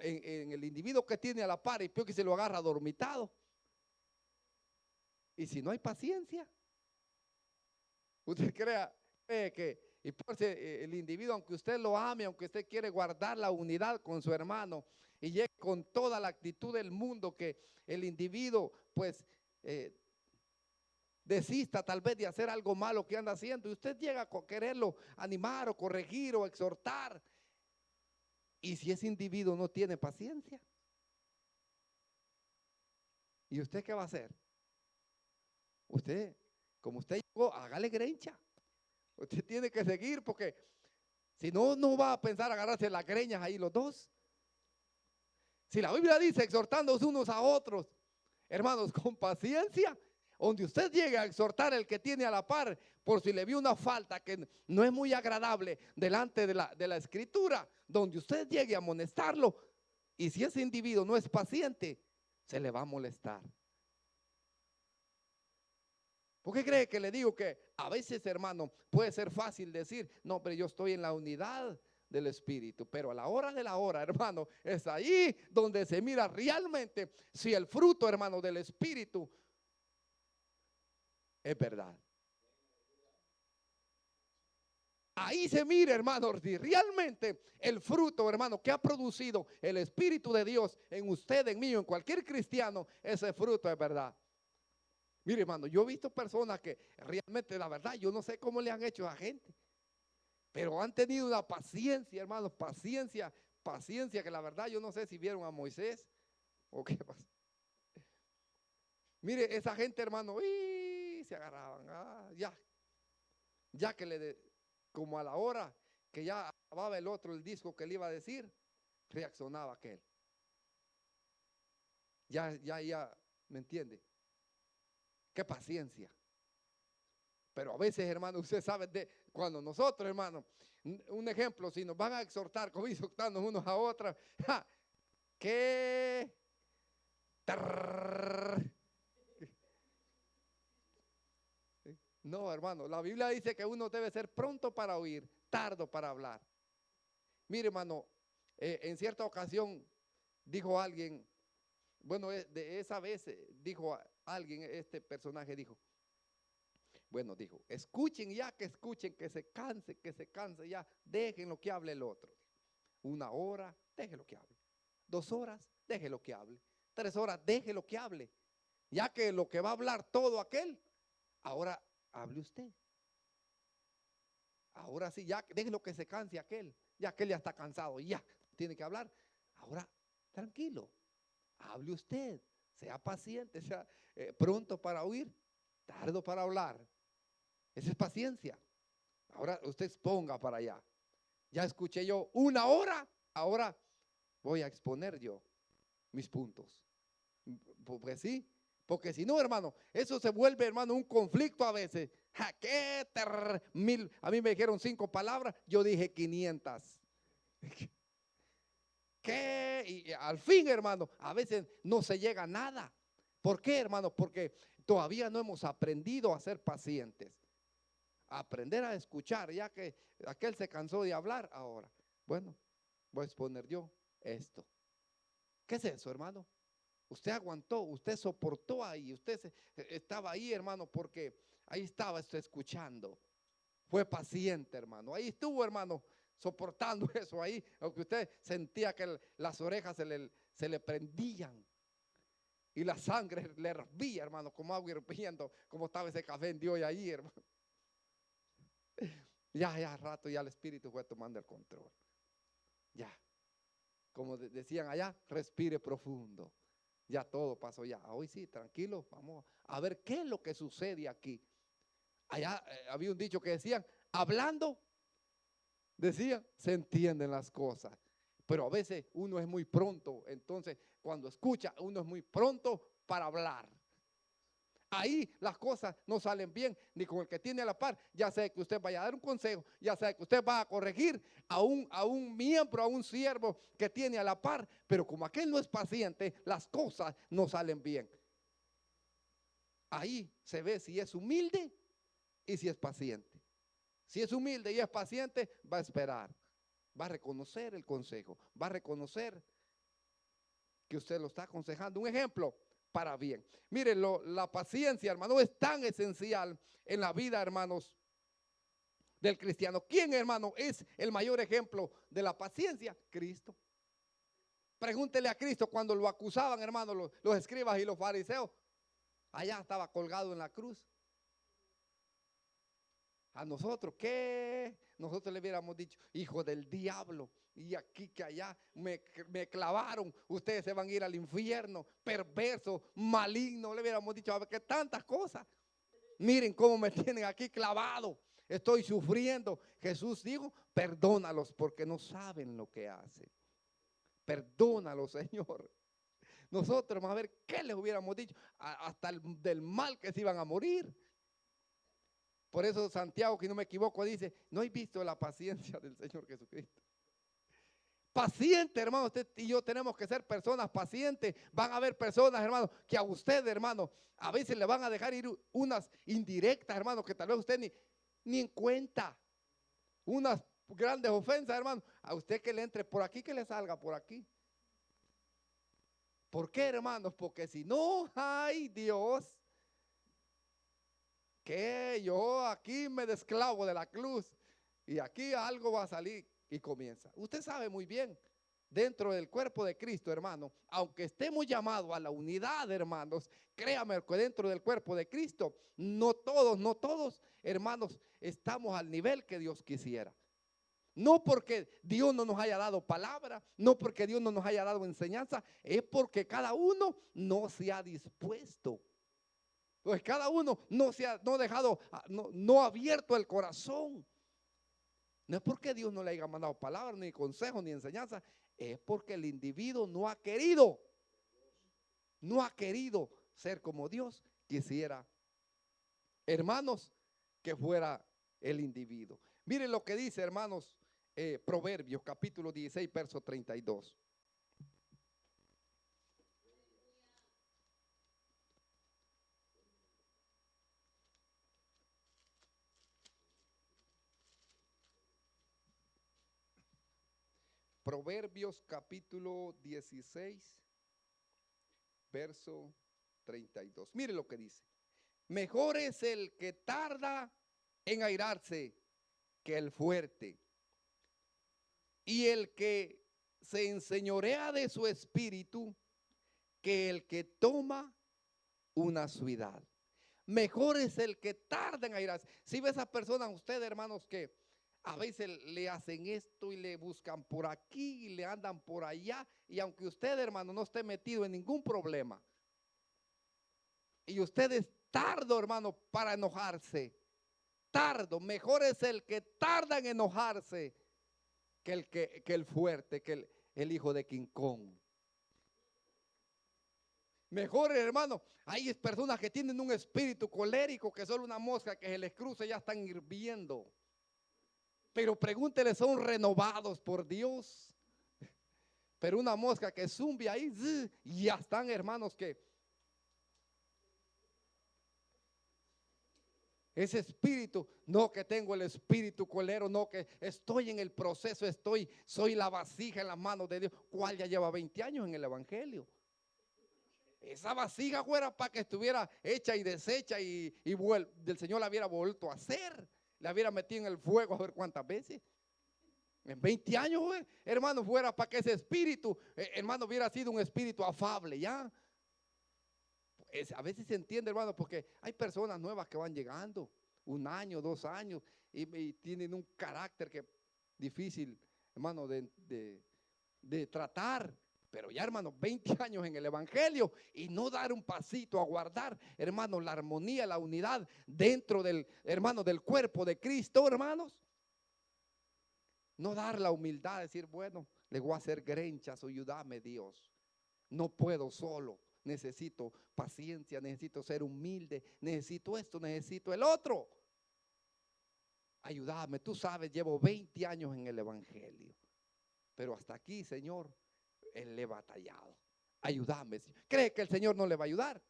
Speaker 2: el individuo que tiene a la par y peor que se lo agarra dormitado, y si no hay paciencia, usted cree que, y por el individuo, aunque usted lo ame, aunque usted quiere guardar la unidad con su hermano y llegue con toda la actitud del mundo, que el individuo pues desista tal vez de hacer algo malo que anda haciendo, y usted llega a quererlo animar o corregir o exhortar, y si ese individuo no tiene paciencia, ¿y usted qué va a hacer? Usted, como usted llegó, hágale grencha. Usted tiene que seguir porque si no, no va a pensar agarrarse las greñas ahí los dos. Si la Biblia dice exhortándonos unos a otros, hermanos, con paciencia, donde usted llegue a exhortar al que tiene a la par, por si le vio una falta que no es muy agradable delante de la escritura, donde usted llegue a amonestarlo, y si ese individuo no es paciente, se le va a molestar. ¿Por qué cree que le digo que a veces, hermano, puede ser fácil decir, no, pero yo estoy en la unidad del Espíritu, pero a la hora de la hora, hermano, es ahí donde se mira realmente si el fruto, hermano, del Espíritu es verdad. Ahí se mira, hermano, si realmente el fruto, hermano, que ha producido el Espíritu de Dios en usted, en mí, en cualquier cristiano, ese fruto es verdad. Mire, hermano, yo he visto personas que realmente, la verdad, yo no sé cómo le han hecho a gente, pero han tenido una paciencia, hermano, paciencia, que la verdad yo no sé si vieron a Moisés o qué pasa. Mire, esa gente, hermano, se agarraban, ya que como a la hora que ya acababa el otro el disco que le iba a decir, reaccionaba aquel. Ya, ¿me entiende? Qué paciencia. Pero a veces, hermano, usted sabe cuando nosotros, hermano, un ejemplo, si nos van a exhortar, como exhortando unos a otros, que no, hermano, la Biblia dice que uno debe ser pronto para oír, tardo para hablar. Mire, hermano, en cierta ocasión dijo alguien, bueno, de esa vez dijo alguien, este personaje dijo, bueno, dijo, escuchen ya, que escuchen, que se canse ya, dejen lo que hable el otro. 1 hora, déjelo que hable. 2 horas, déjelo que hable. 3 horas, déjelo que hable. Ya que lo que va a hablar todo aquel, ahora hable usted. Ahora sí, ya déjelo que se canse aquel. Ya aquel ya está cansado, ya tiene que hablar. Ahora, tranquilo, hable usted. Sea paciente, sea pronto para oír, tardo para hablar. Esa es paciencia. Ahora usted exponga para allá. Ya escuché yo 1 hora, ahora voy a exponer yo mis puntos. Pues sí, porque si no, hermano, eso se vuelve, hermano, un conflicto a veces. A mí me dijeron 5 palabras, yo dije 500. ¿Qué? Y al fin, hermano, a veces no se llega a nada. ¿Por qué, hermano? Porque todavía no hemos aprendido a ser pacientes. Aprender a escuchar, ya que aquel se cansó de hablar ahora. Bueno, voy a exponer yo esto. ¿Qué es eso, hermano? Usted aguantó, usted soportó ahí, usted estaba ahí, hermano, porque ahí estaba usted escuchando. Fue paciente, hermano. Ahí estuvo, hermano, soportando eso ahí, aunque usted sentía que las orejas se le prendían y la sangre le hervía, hermano, como agua hirviendo, como estaba ese café de hoy ahí, hermano. Ya rato ya el espíritu fue tomando el control. Ya, como decían allá, respire profundo. Ya todo pasó ya. Hoy sí, tranquilo, vamos a ver qué es lo que sucede aquí. Allá había un dicho que decían, hablando, decían, se entienden las cosas. Pero a veces uno es muy pronto, entonces cuando escucha, uno es muy pronto para hablar. Ahí las cosas no salen bien, ni con el que tiene a la par, ya sea que usted vaya a dar un consejo, ya sea que usted va a corregir a un miembro, a un siervo que tiene a la par, pero como aquel no es paciente, las cosas no salen bien. Ahí se ve si es humilde y si es paciente. Si es humilde y es paciente, va a esperar, va a reconocer el consejo, va a reconocer que usted lo está aconsejando. Un ejemplo para bien. Miren, la paciencia, hermano, es tan esencial en la vida, hermanos, del cristiano. ¿Quién, hermano, es el mayor ejemplo de la paciencia? Cristo. Pregúntele a Cristo cuando lo acusaban, hermano, los escribas y los fariseos. Allá estaba colgado en la cruz. A nosotros, ¿qué? Nosotros le hubiéramos dicho, hijo del diablo, y aquí que allá me clavaron, ustedes se van a ir al infierno, perverso, maligno, le hubiéramos dicho, a ver, que tantas cosas. Miren cómo me tienen aquí clavado. estoy sufriendo. Jesús dijo, perdónalos porque no saben lo que hacen. Perdónalos, Señor. Nosotros vamos a ver qué les hubiéramos dicho, hasta del mal que se iban a morir. Por eso Santiago, que no me equivoco, dice, no he visto la paciencia del Señor Jesucristo. Paciente, hermano, usted y yo tenemos que ser personas pacientes. Van a haber personas, hermano, que a usted, hermano, a veces le van a dejar ir unas indirectas, hermano, que tal vez usted ni en cuenta. Unas grandes ofensas, hermano. A usted que le entre por aquí, que le salga por aquí. ¿Por qué, hermanos? Porque si no, ay Dios, que yo aquí me desclavo de la cruz y aquí algo va a salir. Y comienza. Usted sabe muy bien, dentro del cuerpo de Cristo, hermano, aunque estemos llamados a la unidad, hermanos, créame que dentro del cuerpo de Cristo, no todos, hermanos, estamos al nivel que Dios quisiera. No porque Dios no nos haya dado palabra, no porque Dios no nos haya dado enseñanza, es porque cada uno no se ha dispuesto. Pues cada uno no ha abierto el corazón. No es porque Dios no le haya mandado palabra, ni consejo, ni enseñanza. Es porque el individuo no ha querido ser como Dios quisiera, hermanos, que fuera el individuo. Miren lo que dice, hermanos, Proverbios capítulo 16, verso 32. Proverbios capítulo 16, verso 32. Mire lo que dice. Mejor es el que tarda en airarse que el fuerte, y el que se enseñorea de su espíritu que el que toma una ciudad. Mejor es el que tarda en airarse. Si ve a esas personas, ustedes, hermanos, que a veces le hacen esto y le buscan por aquí y le andan por allá. Y aunque usted, hermano, no esté metido en ningún problema, y usted es tardo, hermano, para enojarse. Tardo, mejor es el que tarda en enojarse que el fuerte, que el hijo de King Kong. Mejor, hermano, hay personas que tienen un espíritu colérico que solo una mosca que se les cruza ya están hirviendo. Pero pregúntele, son renovados por Dios. Pero una mosca que zumbi ahí, ya están, hermanos, que ese espíritu, no que tengo el espíritu colero, no que estoy en el proceso, soy la vasija en las manos de Dios. ¿Cuál ya lleva 20 años en el evangelio? Esa vasija fuera para que estuviera hecha y deshecha y del Señor la hubiera vuelto a hacer. La hubiera metido en el fuego a ver cuántas veces. En 20 años, hermano, fuera para que ese espíritu, hermano, hubiera sido un espíritu afable, ¿ya? A veces se entiende, hermano, porque hay personas nuevas que van llegando, 1 año, 2 años, y tienen un carácter que difícil, hermano, de tratar. Pero ya, hermano, 20 años en el evangelio y no dar un pasito a guardar, hermano, la armonía, la unidad dentro del, hermano, del cuerpo de Cristo, hermanos. No dar la humildad, decir, bueno, le voy a hacer grenchas, ayúdame Dios. No puedo solo, necesito paciencia, necesito ser humilde, necesito esto, necesito el otro. Ayúdame, tú sabes, llevo 20 años en el evangelio, pero hasta aquí, Señor, él le ha batallado. Ayúdame. ¿Cree que el Señor no le va a ayudar?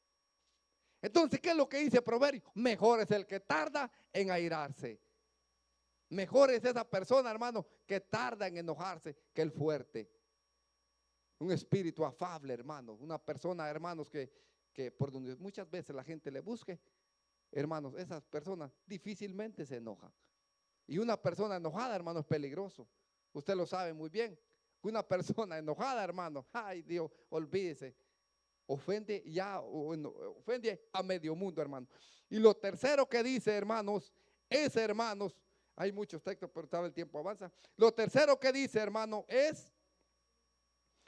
Speaker 2: Entonces, ¿qué es lo que dice Proverbio? Mejor es el que tarda en airarse. Mejor es esa persona, hermano, que tarda en enojarse que el fuerte. Un espíritu afable, hermano. Una persona, hermanos, que por donde muchas veces la gente le busque, hermanos, esas personas difícilmente se enojan. Y una persona enojada, hermano, es peligroso. Usted lo sabe muy bien. Una persona enojada, hermano, ay Dios, olvídese, ofende a medio mundo, hermano. Y lo tercero que dice, hermanos, es, hermanos, hay muchos textos, pero sabe el tiempo avanza. Lo tercero que dice, hermano, es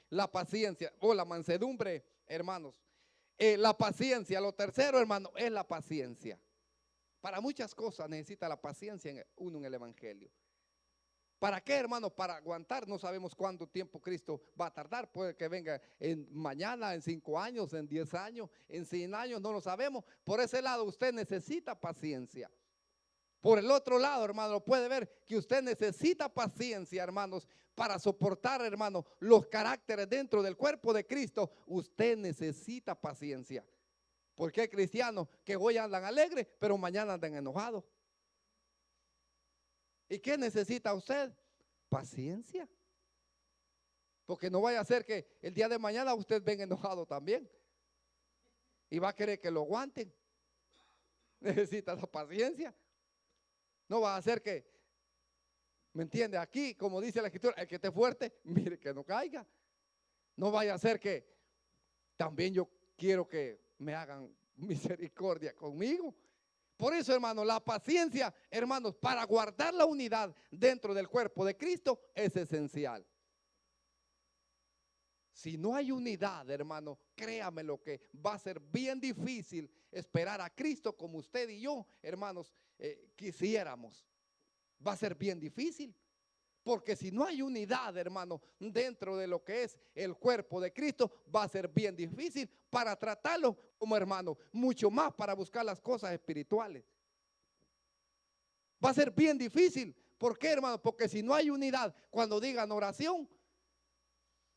Speaker 2: la paciencia o la mansedumbre, hermanos. La paciencia, lo tercero, hermano, es la paciencia. Para muchas cosas necesita la paciencia uno en el evangelio. ¿Para qué, hermano? Para aguantar. No sabemos cuánto tiempo Cristo va a tardar. Puede que venga mañana, en 5 años, en 10 años, en 100 años, no lo sabemos. Por ese lado usted necesita paciencia. Por el otro lado, hermano, puede ver que usted necesita paciencia, hermanos, para soportar, hermano, los caracteres dentro del cuerpo de Cristo. Usted necesita paciencia. Porque hay cristianos que hoy andan alegres, pero mañana andan enojados. ¿Y qué necesita usted? Paciencia. Porque no vaya a ser que el día de mañana usted venga enojado también. Y va a querer que lo aguanten. Necesita la paciencia. No va a ser que, ¿me entiende? Aquí, como dice la escritura, el que esté fuerte, mire que no caiga. No vaya a ser que también yo quiero que me hagan misericordia conmigo. Por eso, hermanos, la paciencia, hermanos, para guardar la unidad dentro del cuerpo de Cristo es esencial. Si no hay unidad, hermano, créame lo que va a ser bien difícil esperar a Cristo como usted y yo, hermanos, quisiéramos. Va a ser bien difícil. Porque si no hay unidad, hermano, dentro de lo que es el cuerpo de Cristo, va a ser bien difícil para tratarlo como hermano, mucho más para buscar las cosas espirituales. Va a ser bien difícil. ¿Por qué, hermano? Porque si no hay unidad, cuando digan oración,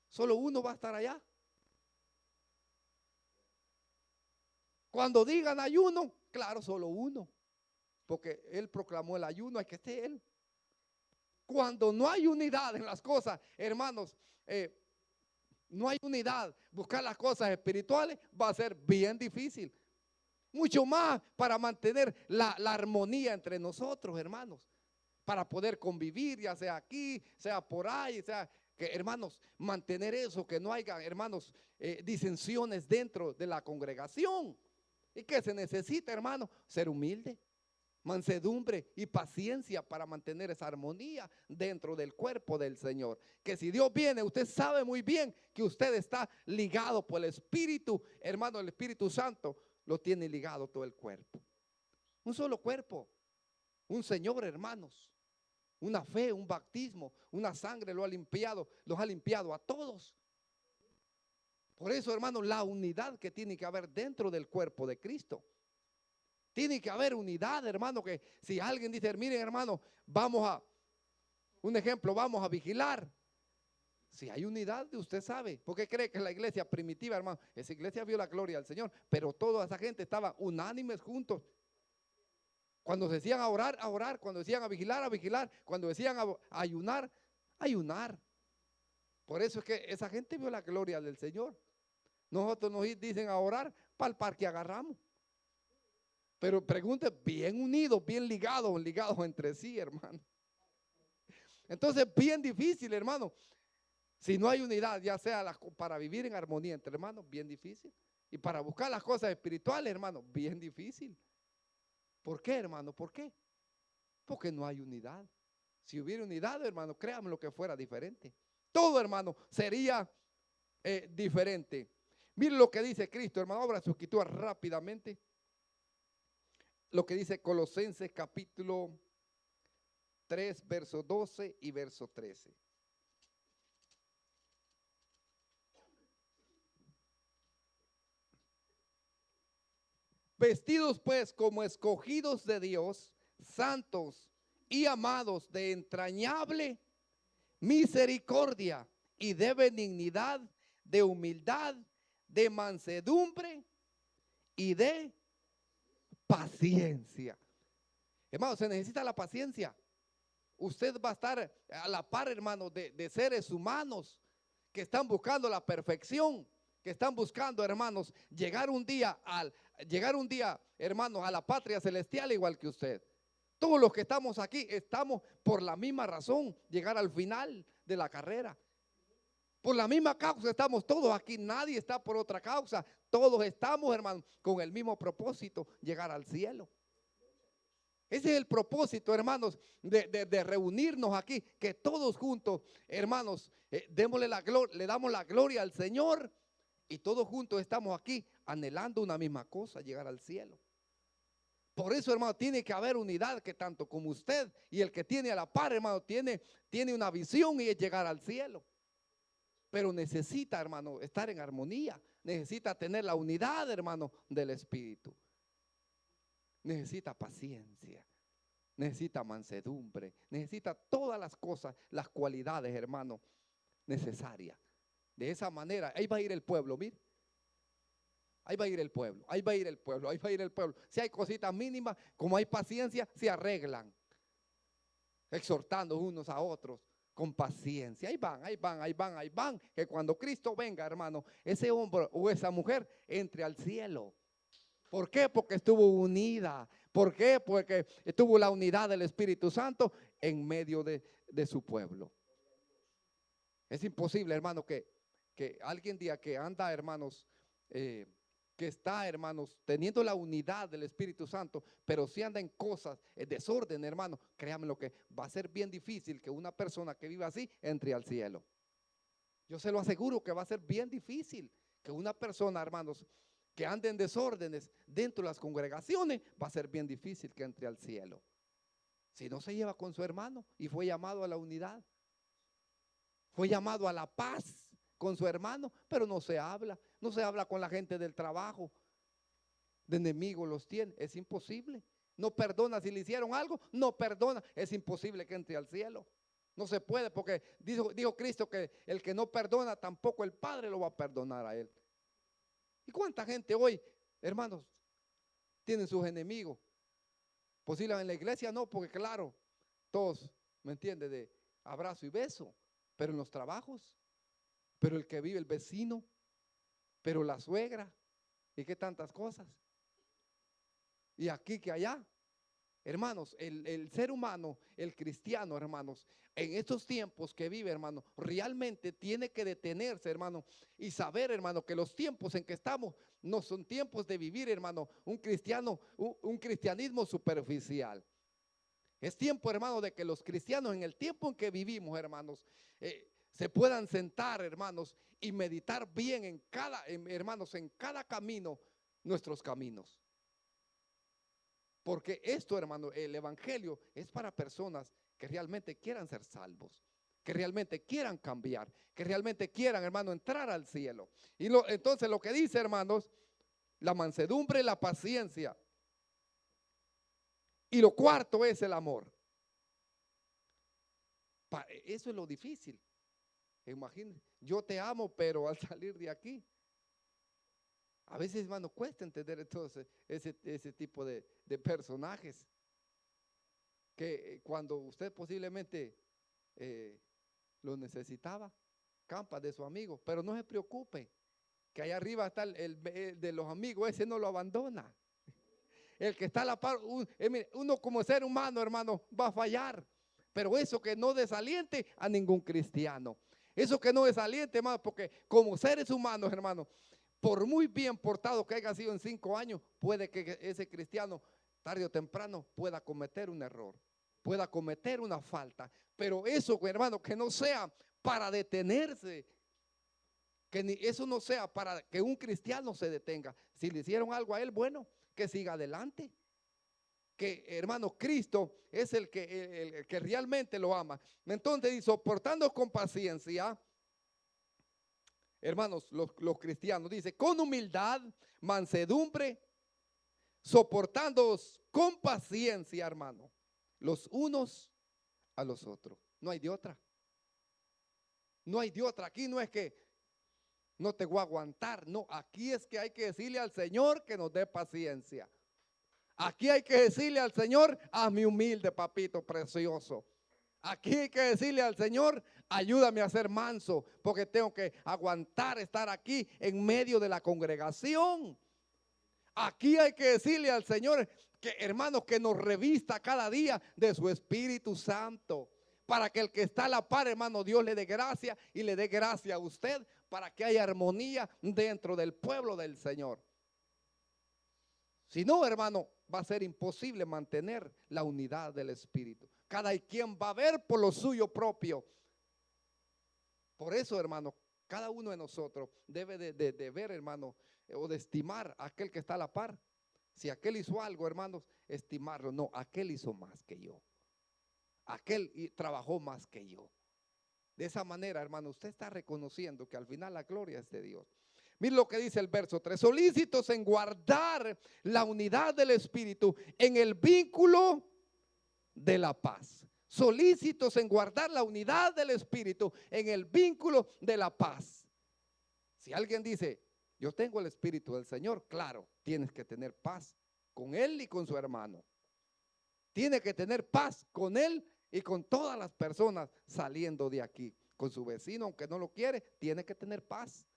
Speaker 2: solo uno va a estar allá. Cuando digan ayuno, claro, solo uno. Porque él proclamó el ayuno, hay que estar él. Cuando no hay unidad en las cosas, hermanos, no hay unidad, buscar las cosas espirituales va a ser bien difícil. Mucho más para mantener la armonía entre nosotros, hermanos. Para poder convivir, ya sea aquí, sea por ahí, sea que, hermanos, mantener eso, que no haya, hermanos, disensiones dentro de la congregación. ¿Y qué se necesita, hermano? Ser humilde, mansedumbre y paciencia para mantener esa armonía dentro del cuerpo del Señor. Que si Dios viene, usted sabe muy bien que usted está ligado por el Espíritu, hermano, el Espíritu Santo lo tiene ligado todo el cuerpo. Un solo cuerpo, un Señor, hermanos, una fe, un bautismo, una sangre los ha limpiado a todos. Por eso, hermanos, la unidad que tiene que haber dentro del cuerpo de Cristo. Tiene que haber unidad, hermano, que si alguien dice, miren, hermano, un ejemplo, vamos a vigilar. Si hay unidad, usted sabe. ¿Por qué cree que la iglesia primitiva, hermano? Esa iglesia vio la gloria del Señor, pero toda esa gente estaba unánimes juntos. Cuando se decían a orar, a orar. Cuando decían a vigilar. Cuando decían a ayunar, ayunar. Por eso es que esa gente vio la gloria del Señor. Nosotros nos dicen a orar para el par que agarramos. Pero pregunte, bien unidos, bien ligados entre sí, hermano. Entonces, bien difícil, hermano. Si no hay unidad, ya sea para vivir en armonía entre hermanos, bien difícil. Y para buscar las cosas espirituales, hermano, bien difícil. ¿Por qué, hermano? ¿Por qué? Porque no hay unidad. Si hubiera unidad, hermano, créanme lo que fuera diferente. Todo, hermano, sería diferente. Miren lo que dice Cristo, hermano. Abra su escritura rápidamente. Lo que dice Colosenses capítulo 3, verso 12 y verso 13. Vestidos pues como escogidos de Dios, santos y amados de entrañable misericordia y de benignidad, de humildad, de mansedumbre y de paciencia. Hermano, se necesita la paciencia. Usted va a estar a la par, hermano, de seres humanos que están buscando la perfección, que están buscando, hermanos, llegar un día, hermanos, a la patria celestial igual que usted. Todos los que estamos aquí estamos por la misma razón, llegar al final de la carrera. Por la misma causa estamos todos aquí, nadie está por otra causa. Todos estamos, hermanos, con el mismo propósito, llegar al cielo. Ese es el propósito, hermanos, de reunirnos aquí, que todos juntos, hermanos, le damos la gloria al Señor y todos juntos estamos aquí anhelando una misma cosa, llegar al cielo. Por eso, hermano, tiene que haber unidad, que tanto como usted y el que tiene a la par, hermano, tiene una visión y es llegar al cielo. Pero necesita, hermano, estar en armonía. Necesita tener la unidad, hermano, del Espíritu. Necesita paciencia. Necesita mansedumbre. Necesita todas las cosas, las cualidades, hermano, necesarias. De esa manera, ahí va a ir el pueblo, mire. Ahí va a ir el pueblo, ahí va a ir el pueblo, ahí va a ir el pueblo. Si hay cositas mínimas, como hay paciencia, se arreglan. Exhortando unos a otros con paciencia. Ahí van, ahí van, ahí van, ahí van. Que cuando Cristo venga, hermano, ese hombre o esa mujer entre al cielo. ¿Por qué? Porque estuvo unida. ¿Por qué? Porque tuvo la unidad del Espíritu Santo en medio de su pueblo. Es imposible, hermano, que alguien diga que anda, hermanos, que está, hermanos, teniendo la unidad del Espíritu Santo, pero si anda en cosas, desorden, hermano, créanme lo que va a ser bien difícil que una persona que viva así entre al cielo. Yo se lo aseguro que va a ser bien difícil que una persona, hermanos, que ande en desórdenes dentro de las congregaciones, va a ser bien difícil que entre al cielo. Si no se lleva con su hermano y fue llamado a la unidad, fue llamado a la paz con su hermano, pero no se habla con la gente del trabajo. De enemigos los tiene, es imposible. No perdona si le hicieron algo, no perdona, es imposible que entre al cielo. No se puede, porque dijo Cristo que el que no perdona tampoco el Padre lo va a perdonar a él. ¿Y cuánta gente hoy, hermanos, tienen sus enemigos? Posiblemente en la iglesia no, porque claro, todos, ¿me entiende? De abrazo y beso, pero en los trabajos, pero el que vive, el vecino, pero la suegra, y qué tantas cosas. Y aquí que allá, hermanos, el ser humano, el cristiano, hermanos, en estos tiempos que vive, hermano, realmente tiene que detenerse, hermano, y saber, hermano, que los tiempos en que estamos no son tiempos de vivir, hermano, un cristianismo superficial. Es tiempo, hermano, de que los cristianos en el tiempo en que vivimos, hermanos, se puedan sentar, hermanos, y meditar bien hermanos, en cada camino, nuestros caminos. Porque esto, hermano, el evangelio es para personas que realmente quieran ser salvos, que realmente quieran cambiar, que realmente quieran, hermano, entrar al cielo. Y entonces lo que dice, hermanos, la mansedumbre, la paciencia. Y lo cuarto es el amor. Eso es lo difícil. Imagínense, yo te amo, pero al salir de aquí, a veces, hermano, cuesta entender entonces ese tipo de personajes que cuando usted posiblemente lo necesitaba, campa de su amigo, pero no se preocupe, que allá arriba está el de los amigos, ese no lo abandona. El que está a la par, uno como ser humano, hermano, va a fallar, pero eso que no desaliente a ningún cristiano. Eso que no desaliente, hermano, porque como seres humanos, hermano, por muy bien portado que haya sido en 5 años, puede que ese cristiano tarde o temprano pueda cometer un error, pueda cometer una falta. Pero eso, hermano, que no sea para detenerse, que eso no sea para que un cristiano se detenga. Si le hicieron algo a él, bueno, que siga adelante. Que, hermano, Cristo es el que realmente lo ama. Entonces, y soportando con paciencia, hermanos, los cristianos, dice, con humildad, mansedumbre, soportándoos con paciencia, hermano, los unos a los otros. No hay de otra. No hay de otra. Aquí no es que no te voy a aguantar. No, aquí es que hay que decirle al Señor que nos dé paciencia. Aquí hay que decirle al Señor, hazme humilde, papito precioso. Aquí hay que decirle al Señor, ayúdame a ser manso, porque tengo que aguantar estar aquí en medio de la congregación. Aquí hay que decirle al Señor que, hermanos, que nos revista cada día de su Espíritu Santo, para que el que está a la par, hermano, Dios le dé gracia y le dé gracia a usted, para que haya armonía dentro del pueblo del Señor. Si no, hermano, va a ser imposible mantener la unidad del Espíritu. Cada quien va a ver por lo suyo propio. Por eso, hermano, cada uno de nosotros debe de ver, hermano, o de estimar a aquel que está a la par. Si aquel hizo algo, hermanos, estimarlo. No, aquel hizo más que yo. Aquel trabajó más que yo. De esa manera, hermano, usted está reconociendo que al final la gloria es de Dios. Mire lo que dice el verso 3. Solícitos en guardar la unidad del Espíritu en el vínculo de la paz. Solícitos en guardar la unidad del Espíritu en el vínculo de la paz. Si alguien dice, yo tengo el Espíritu del Señor, claro, tienes que tener paz con él y con su hermano. Tiene que tener paz con él y con todas las personas saliendo de aquí. Con su vecino, aunque no lo quiere, tiene que tener paz.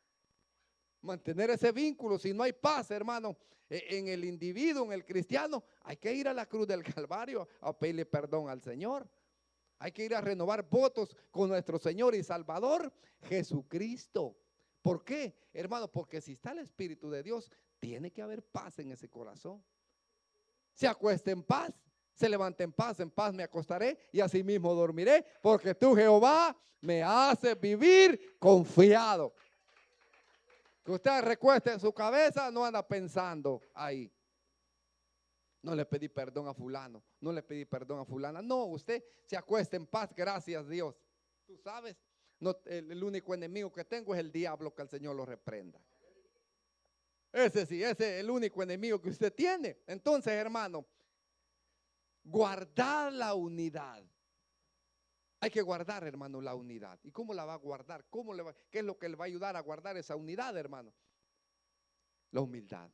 Speaker 2: Mantener ese vínculo. Si no hay paz, hermano, en el individuo, en el cristiano, hay que ir a la cruz del Calvario a pedirle perdón al Señor. Hay que ir a renovar votos con nuestro Señor y Salvador Jesucristo. ¿Por qué, hermano? Porque si está el Espíritu de Dios, tiene que haber paz en ese corazón. Se acueste en paz, se levante en paz me acostaré y así mismo dormiré, porque tú, Jehová, me haces vivir confiado. Que usted recueste en su cabeza, no anda pensando ahí. No le pedí perdón a fulano, no le pedí perdón a fulana. No, usted se acuesta en paz, gracias a Dios. Tú sabes, no, el único enemigo que tengo es el diablo, que el Señor lo reprenda. Ese sí, ese es el único enemigo que usted tiene. Entonces, hermano, guardar la unidad. Hay que guardar, hermano, la unidad. ¿Y cómo la va a guardar? ¿Qué es lo que le va a ayudar a guardar esa unidad, hermano? La humildad.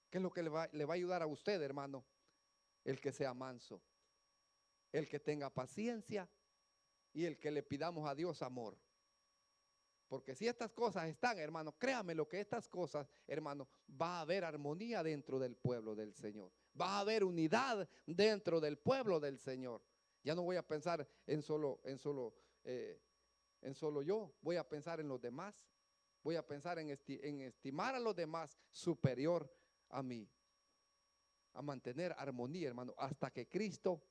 Speaker 2: ¿Qué es lo que le va a ayudar a usted, hermano? El que sea manso, el que tenga paciencia y el que le pidamos a Dios amor. Porque si estas cosas están, hermano, créame lo que estas cosas, hermano, va a haber armonía dentro del pueblo del Señor. Va a haber unidad dentro del pueblo del Señor. Ya no voy a pensar en solo yo, voy a pensar en los demás. Voy a pensar en estimar a los demás superior a mí. A mantener armonía, hermano, hasta que Cristo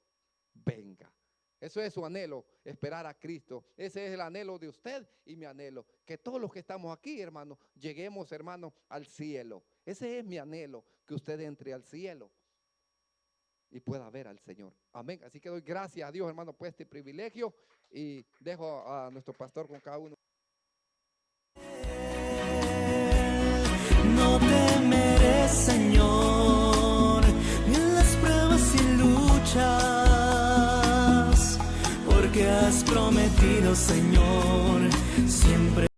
Speaker 2: venga. Eso es su anhelo, esperar a Cristo. Ese es el anhelo de usted y mi anhelo. Que todos los que estamos aquí, hermano, lleguemos, hermano, al cielo. Ese es mi anhelo, que usted entre al cielo y pueda ver al Señor. Amén. Así que doy gracias a Dios, hermano, por este privilegio y dejo a nuestro pastor con cada uno.
Speaker 3: No temeré, Señor, en las pruebas y luchas, porque has prometido, Señor.